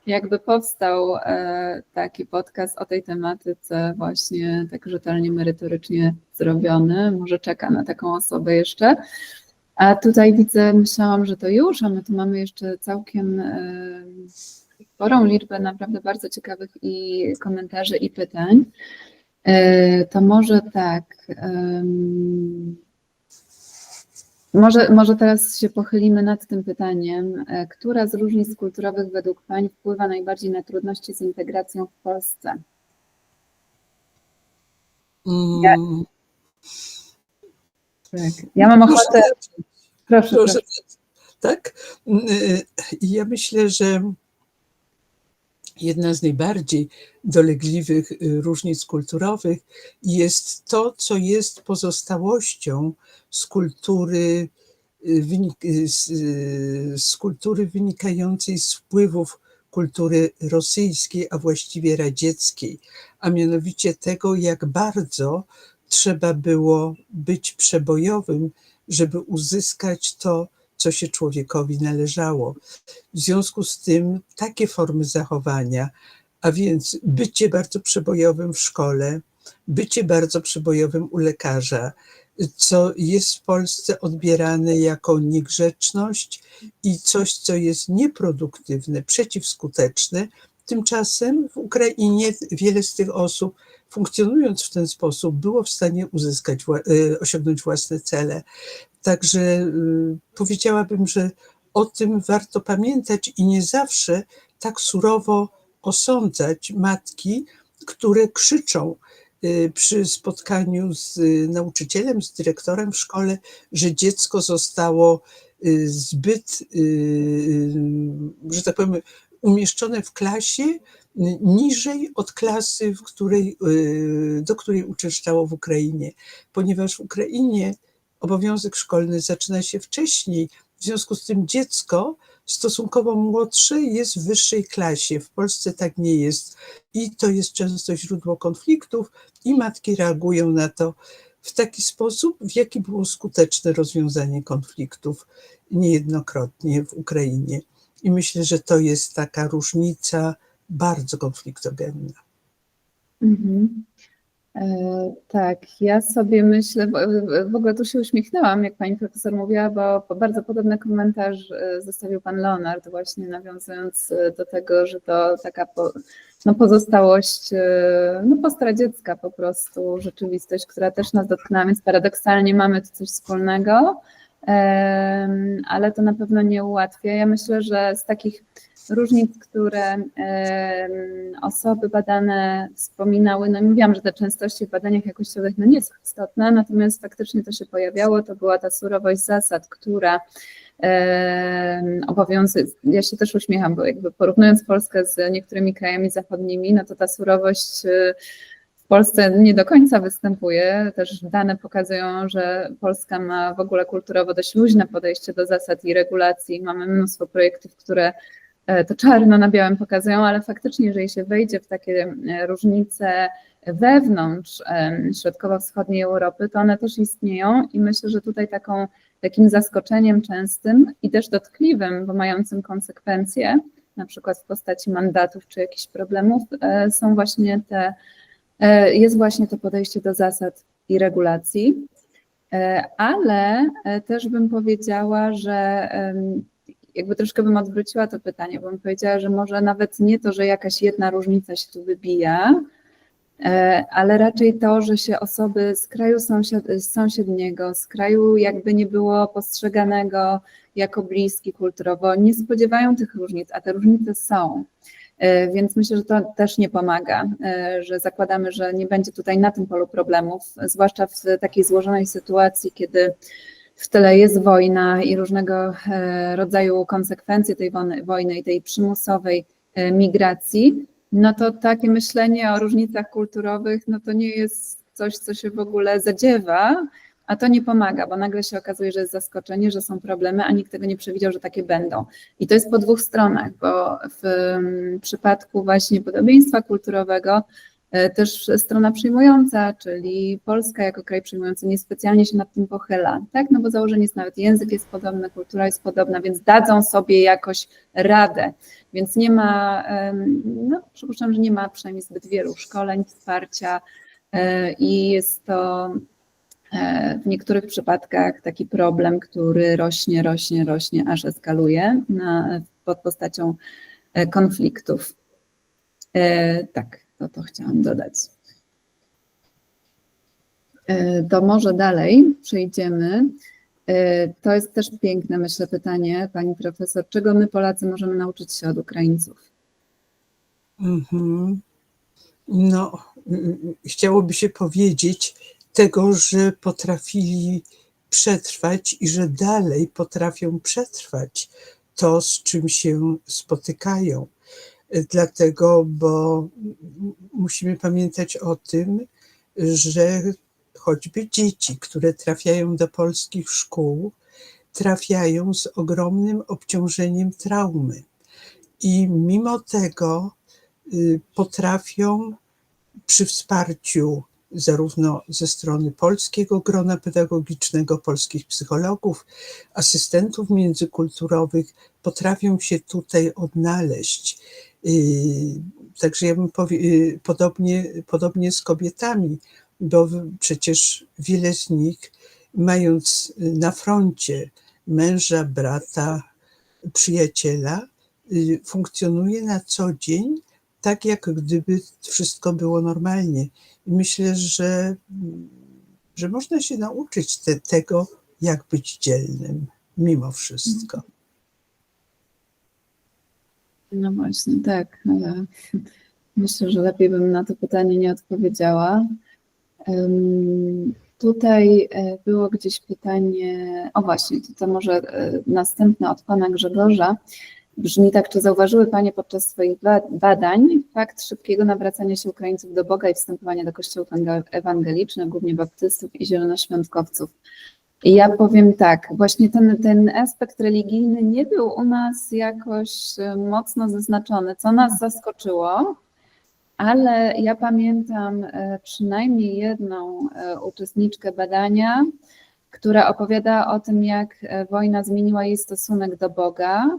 jakby powstał taki podcast o tej tematyce właśnie tak rzetelnie, merytorycznie zrobiony. Może czeka na taką osobę jeszcze. A tutaj widzę, myślałam, że to już, a my tu mamy jeszcze całkiem sporą liczbę naprawdę bardzo ciekawych i komentarzy i pytań. To może tak, może teraz się pochylimy nad tym pytaniem, która z różnic kulturowych według Pań wpływa najbardziej na trudności z integracją w Polsce? Tak, ja mam ochotę. Proszę. Tak? Ja myślę, że jedna z najbardziej dolegliwych różnic kulturowych jest to, co jest pozostałością z kultury wynikającej z wpływów kultury rosyjskiej, a właściwie radzieckiej, a mianowicie tego, jak bardzo trzeba było być przebojowym, żeby uzyskać to, co się człowiekowi należało. W związku z tym takie formy zachowania, a więc bycie bardzo przebojowym w szkole, bycie bardzo przebojowym u lekarza, co jest w Polsce odbierane jako niegrzeczność i coś, co jest nieproduktywne, przeciwskuteczne. Tymczasem w Ukrainie wiele z tych osób, funkcjonując w ten sposób, było w stanie osiągnąć własne cele. Także powiedziałabym, że o tym warto pamiętać i nie zawsze tak surowo osądzać matki, które krzyczą przy spotkaniu z nauczycielem, z dyrektorem w szkole, że dziecko zostało zbyt, że tak powiem, umieszczone w klasie niżej od klasy, do której uczęszczało w Ukrainie, ponieważ w Ukrainie obowiązek szkolny zaczyna się wcześniej, w związku z tym dziecko stosunkowo młodsze jest w wyższej klasie. W Polsce tak nie jest i to jest często źródło konfliktów i matki reagują na to w taki sposób, w jaki było skuteczne rozwiązanie konfliktów niejednokrotnie w Ukrainie. I myślę, że to jest taka różnica bardzo konfliktogenna. Tak, ja sobie myślę, w ogóle tu się uśmiechnęłam, jak pani profesor mówiła, bo bardzo podobny komentarz zostawił pan Leonard, właśnie nawiązując do tego, że to taka pozostałość postradziecka po prostu, rzeczywistość, która też nas dotknęła, więc paradoksalnie mamy tu coś wspólnego, ale to na pewno nie ułatwia. Ja myślę, że z takich różnic, które osoby badane wspominały, no mówiłam, że te częstości w badaniach jakościowych no nie są istotne, natomiast faktycznie to się pojawiało, to była ta surowość zasad, która obowiązuje, ja się też uśmiecham, bo jakby porównując Polskę z niektórymi krajami zachodnimi, no to ta surowość w Polsce nie do końca występuje. Też dane pokazują, że Polska ma w ogóle kulturowo dość luźne podejście do zasad i regulacji. Mamy mnóstwo projektów, które to czarno na białym pokazują, ale faktycznie, jeżeli się wejdzie w takie różnice wewnątrz środkowo-wschodniej Europy, to one też istnieją i myślę, że tutaj takim zaskoczeniem częstym i też dotkliwym, bo mającym konsekwencje, na przykład w postaci mandatów czy jakichś problemów, jest właśnie to podejście do zasad i regulacji, ale też bym powiedziała, że jakby troszkę bym odwróciła to pytanie, bo bym powiedziała, że może nawet nie to, że jakaś jedna różnica się tu wybija, ale raczej to, że się osoby z kraju sąsiedniego, z kraju jakby nie było postrzeganego jako bliski kulturowo, nie spodziewają tych różnic, a te różnice są. Więc myślę, że to też nie pomaga, że zakładamy, że nie będzie tutaj na tym polu problemów, zwłaszcza w takiej złożonej sytuacji, kiedy w tle jest wojna i różnego rodzaju konsekwencje tej wojny i tej przymusowej migracji, no to takie myślenie o różnicach kulturowych, no to nie jest coś, co się w ogóle zadziewa, a to nie pomaga, bo nagle się okazuje, że jest zaskoczenie, że są problemy, a nikt tego nie przewidział, że takie będą. I to jest po dwóch stronach, bo w przypadku właśnie podobieństwa kulturowego też strona przyjmująca, czyli Polska jako kraj przyjmujący niespecjalnie się nad tym pochyla, tak? No bo założenie jest nawet język jest podobny, kultura jest podobna, więc dadzą sobie jakoś radę. Więc nie ma, no przypuszczam, że nie ma przynajmniej zbyt wielu szkoleń, wsparcia i jest to w niektórych przypadkach taki problem, który rośnie, aż eskaluje pod postacią konfliktów. Tak, to chciałam dodać. To może dalej przejdziemy. To jest też piękne, myślę, pytanie, pani profesor. Czego my, Polacy, możemy nauczyć się od Ukraińców? No, chciałoby się powiedzieć tego, że potrafili przetrwać i że dalej potrafią przetrwać to, z czym się spotykają. Dlatego, bo musimy pamiętać o tym, że choćby dzieci, które trafiają do polskich szkół, trafiają z ogromnym obciążeniem traumy. I mimo tego potrafią przy wsparciu zarówno ze strony polskiego grona pedagogicznego, polskich psychologów, asystentów międzykulturowych, potrafią się tutaj odnaleźć. Także ja bym podobnie z kobietami, bo przecież wiele z nich, mając na froncie męża, brata, przyjaciela, funkcjonuje na co dzień tak, jak gdyby wszystko było normalnie. I myślę, że można się nauczyć tego, jak być dzielnym mimo wszystko. No właśnie, tak, ale myślę, że lepiej bym na to pytanie nie odpowiedziała. Tutaj było gdzieś pytanie, o właśnie, to może następne od pana Grzegorza. Brzmi tak, czy zauważyły panie podczas swoich badań fakt szybkiego nawracania się Ukraińców do Boga i wstępowania do kościołów ewangelicznych, głównie baptystów i zielonoświątkowców? I ja powiem tak, właśnie ten aspekt religijny nie był u nas jakoś mocno zaznaczony, co nas zaskoczyło, ale ja pamiętam przynajmniej jedną uczestniczkę badania, która opowiada o tym, jak wojna zmieniła jej stosunek do Boga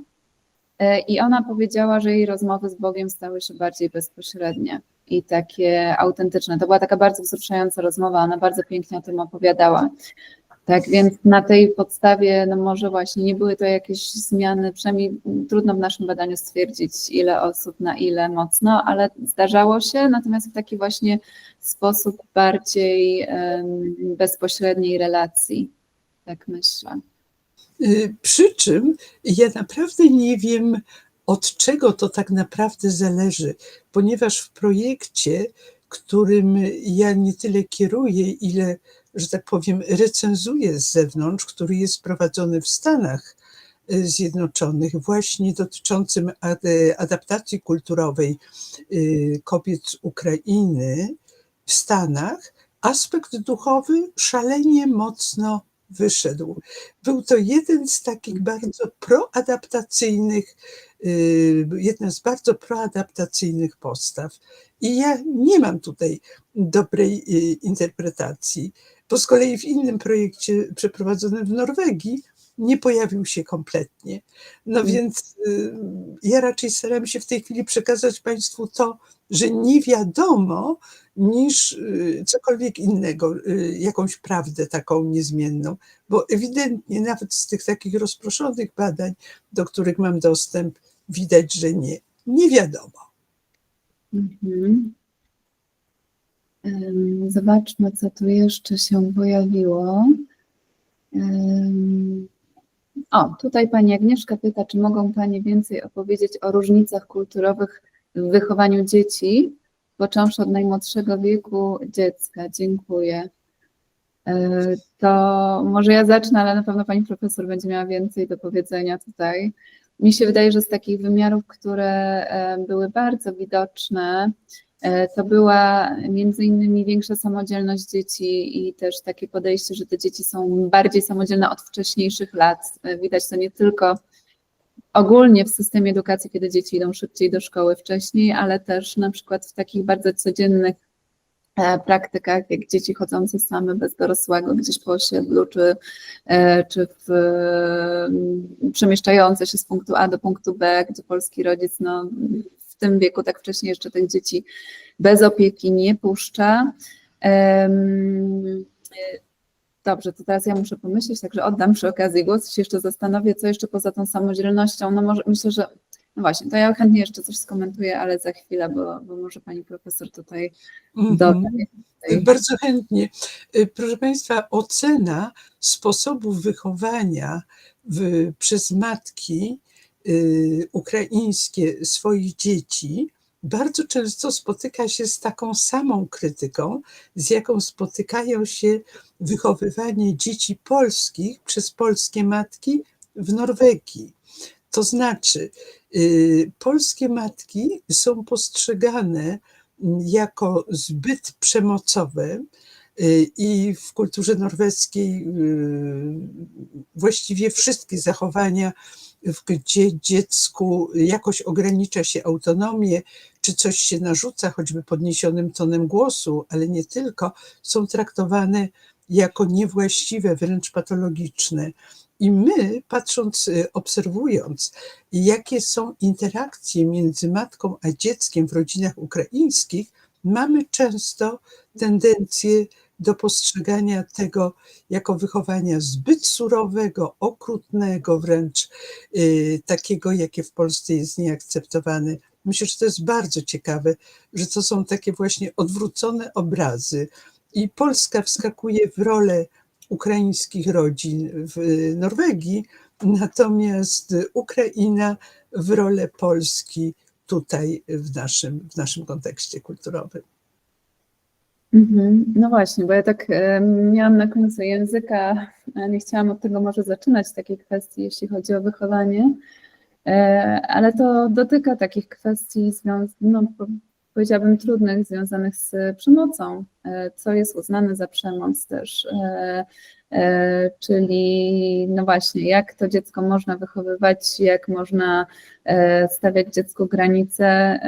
i ona powiedziała, że jej rozmowy z Bogiem stały się bardziej bezpośrednie i takie autentyczne. To była taka bardzo wzruszająca rozmowa, ona bardzo pięknie o tym opowiadała. Tak, więc na tej podstawie, no może właśnie nie były to jakieś zmiany, przynajmniej trudno w naszym badaniu stwierdzić, ile osób, na ile mocno, ale zdarzało się, natomiast w taki właśnie sposób bardziej bezpośredniej relacji, tak myślę. Przy czym ja naprawdę nie wiem, od czego to tak naprawdę zależy, ponieważ w projekcie, którym ja nie tyle kieruję, ile, że tak powiem, recenzuję z zewnątrz, który jest prowadzony w Stanach Zjednoczonych, właśnie dotyczącym adaptacji kulturowej kobiet z Ukrainy w Stanach, aspekt duchowy szalenie mocno wyszedł. Był to jeden z takich bardzo proadaptacyjnych, jedna z bardzo proadaptacyjnych postaw. I ja nie mam tutaj dobrej interpretacji, bo z kolei w innym projekcie przeprowadzonym w Norwegii nie pojawił się kompletnie. No więc ja raczej staram się w tej chwili przekazać Państwu to, że nie wiadomo, niż cokolwiek innego, jakąś prawdę taką niezmienną, bo ewidentnie nawet z tych takich rozproszonych badań, do których mam dostęp, widać, że nie wiadomo. Mhm. Zobaczmy, co tu jeszcze się pojawiło. O, tutaj pani Agnieszka pyta, czy mogą panie więcej opowiedzieć o różnicach kulturowych w wychowaniu dzieci, począwszy od najmłodszego wieku dziecka. Dziękuję. To może ja zacznę, ale na pewno pani profesor będzie miała więcej do powiedzenia tutaj. Mi się wydaje, że z takich wymiarów, które były bardzo widoczne, to była między innymi większa samodzielność dzieci i też takie podejście, że te dzieci są bardziej samodzielne od wcześniejszych lat. Widać to nie tylko ogólnie w systemie edukacji, kiedy dzieci idą szybciej do szkoły wcześniej, ale też na przykład w takich bardzo codziennych praktykach, jak dzieci chodzące same bez dorosłego gdzieś po osiedlu, czy przemieszczające się z punktu A do punktu B, gdzie polski rodzic no, w tym wieku tak wcześnie jeszcze tych dzieci bez opieki nie puszcza. Dobrze, to teraz ja muszę pomyśleć, także oddam przy okazji głos, się jeszcze zastanowię, co jeszcze poza tą samodzielnością, no może myślę, że no właśnie, to ja chętnie jeszcze coś skomentuję, ale za chwilę, bo może pani profesor tutaj doda. Bardzo chętnie. Proszę Państwa, ocena sposobów wychowania przez matki ukraińskie swoich dzieci bardzo często spotyka się z taką samą krytyką, z jaką spotykają się wychowywanie dzieci polskich przez polskie matki w Norwegii. To znaczy, polskie matki są postrzegane jako zbyt przemocowe i w kulturze norweskiej właściwie wszystkie zachowania, gdzie dziecku jakoś ogranicza się autonomię, czy coś się narzuca, choćby podniesionym tonem głosu, ale nie tylko, są traktowane jako niewłaściwe, wręcz patologiczne. I my, patrząc, obserwując, jakie są interakcje między matką a dzieckiem w rodzinach ukraińskich, mamy często tendencję do postrzegania tego jako wychowania zbyt surowego, okrutnego, wręcz takiego, jakie w Polsce jest nieakceptowane. Myślę, że to jest bardzo ciekawe, że to są takie właśnie odwrócone obrazy i Polska wskakuje w rolę ukraińskich rodzin w Norwegii, natomiast Ukraina w rolę Polski tutaj w naszym kontekście kulturowym. No właśnie, bo ja tak miałam na końcu języka, nie chciałam od tego może zaczynać takiej kwestii, jeśli chodzi o wychowanie, ale to dotyka takich kwestii no, powiedziałabym trudnych, związanych z przemocą, co jest uznane za przemoc też, czyli no właśnie, jak to dziecko można wychowywać, jak można stawiać dziecku granice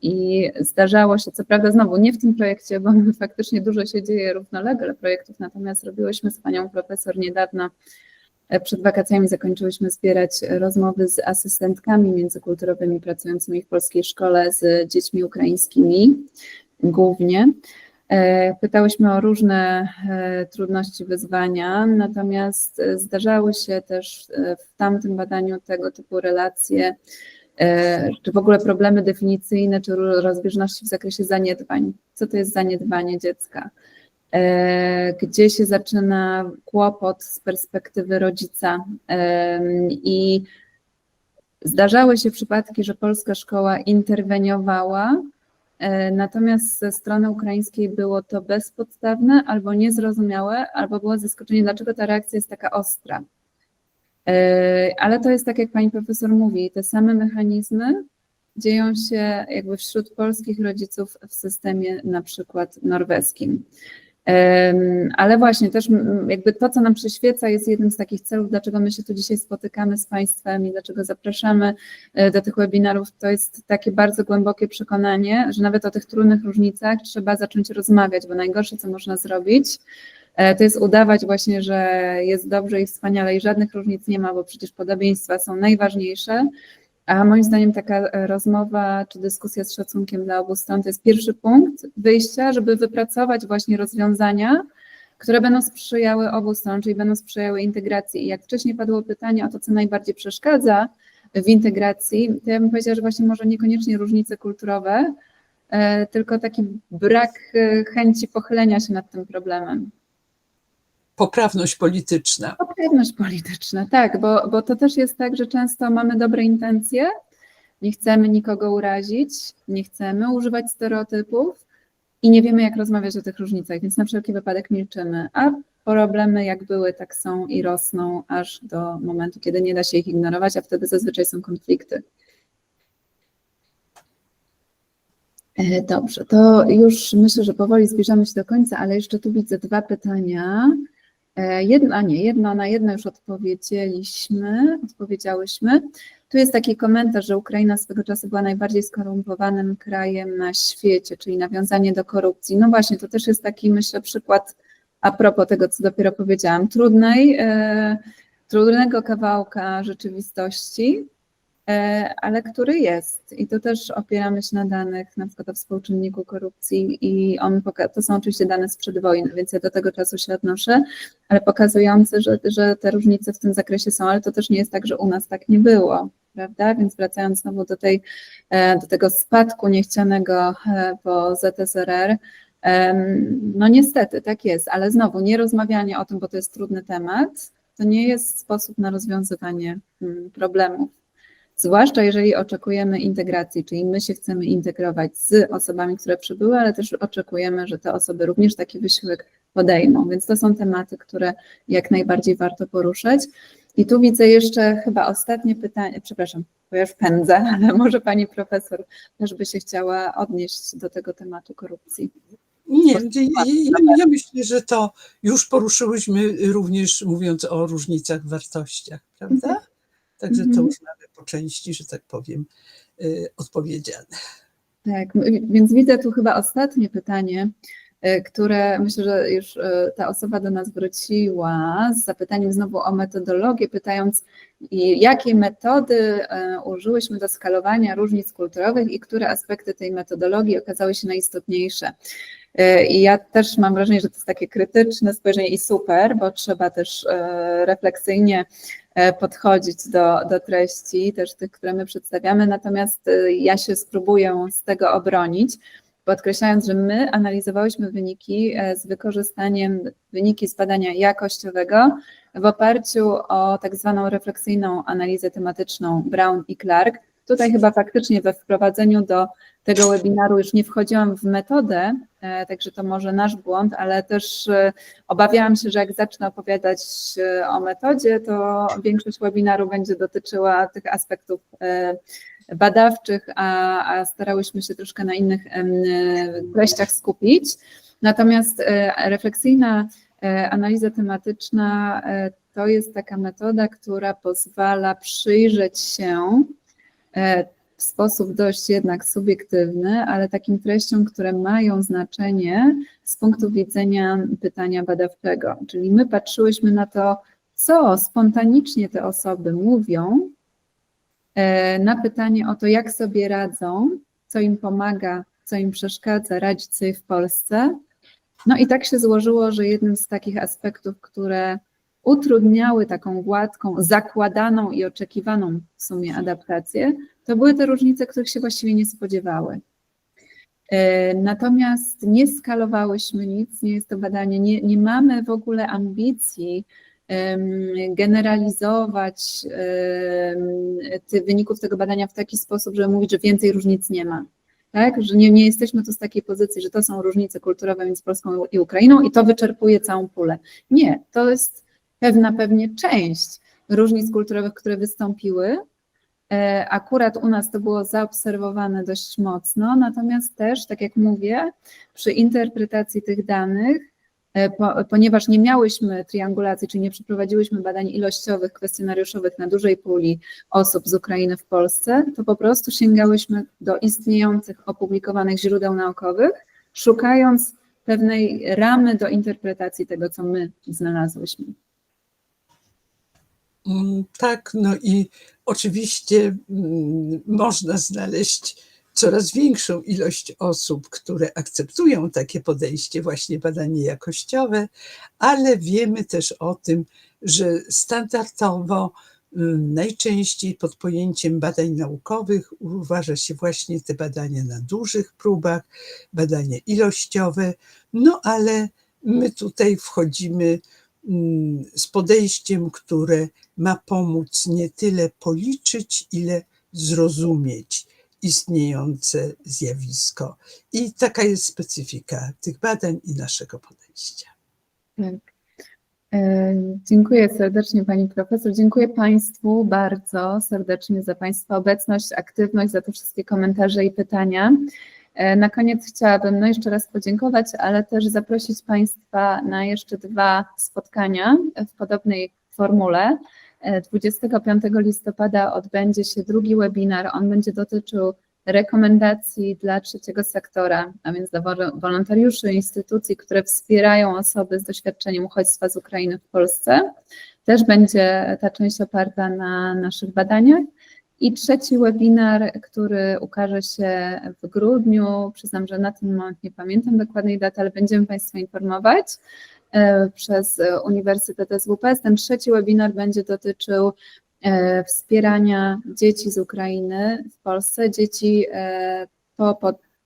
i zdarzało się, co prawda znowu nie w tym projekcie, bo faktycznie dużo się dzieje równolegle projektów, natomiast robiłyśmy z panią profesor niedawno, przed wakacjami zakończyłyśmy zbierać rozmowy z asystentkami międzykulturowymi pracującymi w polskiej szkole z dziećmi ukraińskimi głównie. Pytałyśmy o różne trudności, wyzwania, natomiast zdarzały się też w tamtym badaniu tego typu relacje, czy w ogóle problemy definicyjne, czy rozbieżności w zakresie zaniedbań. Co to jest zaniedbanie dziecka? Gdzie się zaczyna kłopot z perspektywy rodzica i Zdarzały się przypadki, że polska szkoła interweniowała, natomiast ze strony ukraińskiej było to bezpodstawne, albo niezrozumiałe, albo było zaskoczenie, dlaczego ta reakcja jest taka ostra. Ale to jest tak, jak pani profesor mówi, te same mechanizmy dzieją się jakby wśród polskich rodziców w systemie na przykład norweskim. Ale właśnie też jakby to, co nam przyświeca, jest jednym z takich celów, dlaczego my się tu dzisiaj spotykamy z Państwem i dlaczego zapraszamy do tych webinarów, to jest takie bardzo głębokie przekonanie, że nawet o tych trudnych różnicach trzeba zacząć rozmawiać, bo najgorsze, co można zrobić, to jest udawać właśnie, że jest dobrze i wspaniale i żadnych różnic nie ma, bo przecież podobieństwa są najważniejsze. A moim zdaniem taka rozmowa czy dyskusja z szacunkiem dla obu stron to jest pierwszy punkt wyjścia, żeby wypracować właśnie rozwiązania, które będą sprzyjały obu stronom, czyli będą sprzyjały integracji. I jak wcześniej padło pytanie o to, co najbardziej przeszkadza w integracji, to ja bym powiedziała, że właśnie może niekoniecznie różnice kulturowe, tylko taki brak chęci pochylenia się nad tym problemem. Poprawność polityczna. Poprawność polityczna, tak, bo to też jest tak, że często mamy dobre intencje, nie chcemy nikogo urazić, nie chcemy używać stereotypów i nie wiemy, jak rozmawiać o tych różnicach, więc na wszelki wypadek milczymy, a problemy jak były, tak są i rosną aż do momentu, kiedy nie da się ich ignorować, a wtedy zazwyczaj są konflikty. Dobrze, to już myślę, że powoli zbliżamy się do końca, ale jeszcze tu widzę dwa pytania. Jedno na jedno już odpowiedziałyśmy. Tu jest taki komentarz, że Ukraina swego czasu była najbardziej skorumpowanym krajem na świecie, czyli nawiązanie do korupcji. No właśnie, to też jest taki, myślę, przykład a propos tego, co dopiero powiedziałam, trudnego kawałka rzeczywistości, ale który jest. I to też opieramy się na danych, na przykład o współczynniku korupcji i to są oczywiście dane sprzed wojny, więc ja do tego czasu się odnoszę, ale pokazujące, że te różnice w tym zakresie są, ale to też nie jest tak, że u nas tak nie było, prawda? Więc wracając znowu do tego spadku niechcianego po ZSRR, no niestety tak jest, ale znowu nie rozmawianie o tym, bo to jest trudny temat, to nie jest sposób na rozwiązywanie problemów. Zwłaszcza jeżeli oczekujemy integracji, czyli my się chcemy integrować z osobami, które przybyły, ale też oczekujemy, że te osoby również taki wysiłek podejmą. Więc to są tematy, które jak najbardziej warto poruszać. I tu widzę jeszcze chyba ostatnie pytanie, przepraszam, bo ja już pędzę, ale może pani profesor też by się chciała odnieść do tego tematu korupcji. Nie, ja myślę, że to już poruszyłyśmy również mówiąc o różnicach w wartościach, prawda? Także to już mamy po części, że tak powiem, odpowiedziane. Tak, więc widzę tu chyba ostatnie pytanie, które myślę, że już ta osoba do nas wróciła z zapytaniem znowu o metodologię, pytając, jakie metody użyłyśmy do skalowania różnic kulturowych i które aspekty tej metodologii okazały się najistotniejsze. I ja też mam wrażenie, że to jest takie krytyczne spojrzenie i super, bo trzeba też refleksyjnie podchodzić do treści, też tych, które my przedstawiamy, natomiast ja się spróbuję z tego obronić, podkreślając, że my analizowałyśmy wyniki z wykorzystaniem wyniki z badania jakościowego w oparciu o tak zwaną refleksyjną analizę tematyczną Brown i Clark. Tutaj chyba faktycznie we wprowadzeniu do tego webinaru już nie wchodziłam w metodę, także to może nasz błąd, ale też obawiałam się, że jak zacznę opowiadać o metodzie, to większość webinaru będzie dotyczyła tych aspektów badawczych, a starałyśmy się troszkę na innych treściach skupić. Natomiast refleksyjna analiza tematyczna to jest taka metoda, która pozwala przyjrzeć się w sposób dość jednak subiektywny, ale takim treściom, które mają znaczenie z punktu widzenia pytania badawczego. Czyli my patrzyłyśmy na to, co spontanicznie te osoby mówią, na pytanie o to, jak sobie radzą, co im pomaga, co im przeszkadza radzić sobie w Polsce. No i tak się złożyło, że jednym z takich aspektów, które utrudniały taką gładką, zakładaną i oczekiwaną w sumie adaptację, to były te różnice, których się właściwie nie spodziewały. Natomiast nie skalowałyśmy nic, nie jest to badanie, nie mamy w ogóle ambicji generalizować wyników tego badania w taki sposób, żeby mówić, że więcej różnic nie ma. Tak? Że nie jesteśmy tu z takiej pozycji, że to są różnice kulturowe między Polską i Ukrainą i to wyczerpuje całą pulę. Nie, to jest pewnie część różnic kulturowych, które wystąpiły. Akurat u nas to było zaobserwowane dość mocno, natomiast też, tak jak mówię, przy interpretacji tych danych, ponieważ nie miałyśmy triangulacji, czyli nie przeprowadziłyśmy badań ilościowych, kwestionariuszowych na dużej puli osób z Ukrainy w Polsce, to po prostu sięgałyśmy do istniejących, opublikowanych źródeł naukowych, szukając pewnej ramy do interpretacji tego, co my znalazłyśmy. Tak, no i oczywiście można znaleźć coraz większą ilość osób, które akceptują takie podejście, właśnie badanie jakościowe, ale wiemy też o tym, że standardowo najczęściej pod pojęciem badań naukowych uważa się właśnie te badania na dużych próbach, badania ilościowe, no ale my tutaj wchodzimy z podejściem, które ma pomóc nie tyle policzyć, ile zrozumieć istniejące zjawisko. I taka jest specyfika tych badań i naszego podejścia. Tak. Dziękuję serdecznie Pani Profesor. Dziękuję Państwu bardzo serdecznie za Państwa obecność, aktywność, za te wszystkie komentarze i pytania. Na koniec chciałabym jeszcze raz podziękować, ale też zaprosić Państwa na jeszcze 2 spotkania w podobnej formule. 25 listopada odbędzie się drugi webinar. On będzie dotyczył rekomendacji dla trzeciego sektora, a więc dla wolontariuszy, instytucji, które wspierają osoby z doświadczeniem uchodźstwa z Ukrainy w Polsce. Też będzie ta część oparta na naszych badaniach. I trzeci webinar, który ukaże się w grudniu, przyznam, że na ten moment nie pamiętam dokładnej daty, ale będziemy Państwa informować, przez Uniwersytet SWPS. Ten trzeci webinar będzie dotyczył wspierania dzieci z Ukrainy w Polsce, dzieci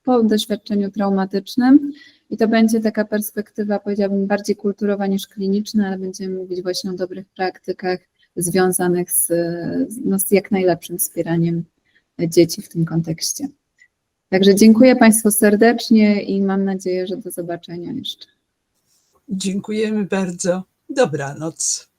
po doświadczeniu traumatycznym i to będzie taka perspektywa, powiedziałabym, bardziej kulturowa niż kliniczna, ale będziemy mówić właśnie o dobrych praktykach związanych z jak najlepszym wspieraniem dzieci w tym kontekście. Także dziękuję Państwu serdecznie i mam nadzieję, że do zobaczenia jeszcze. Dziękujemy bardzo. Dobranoc.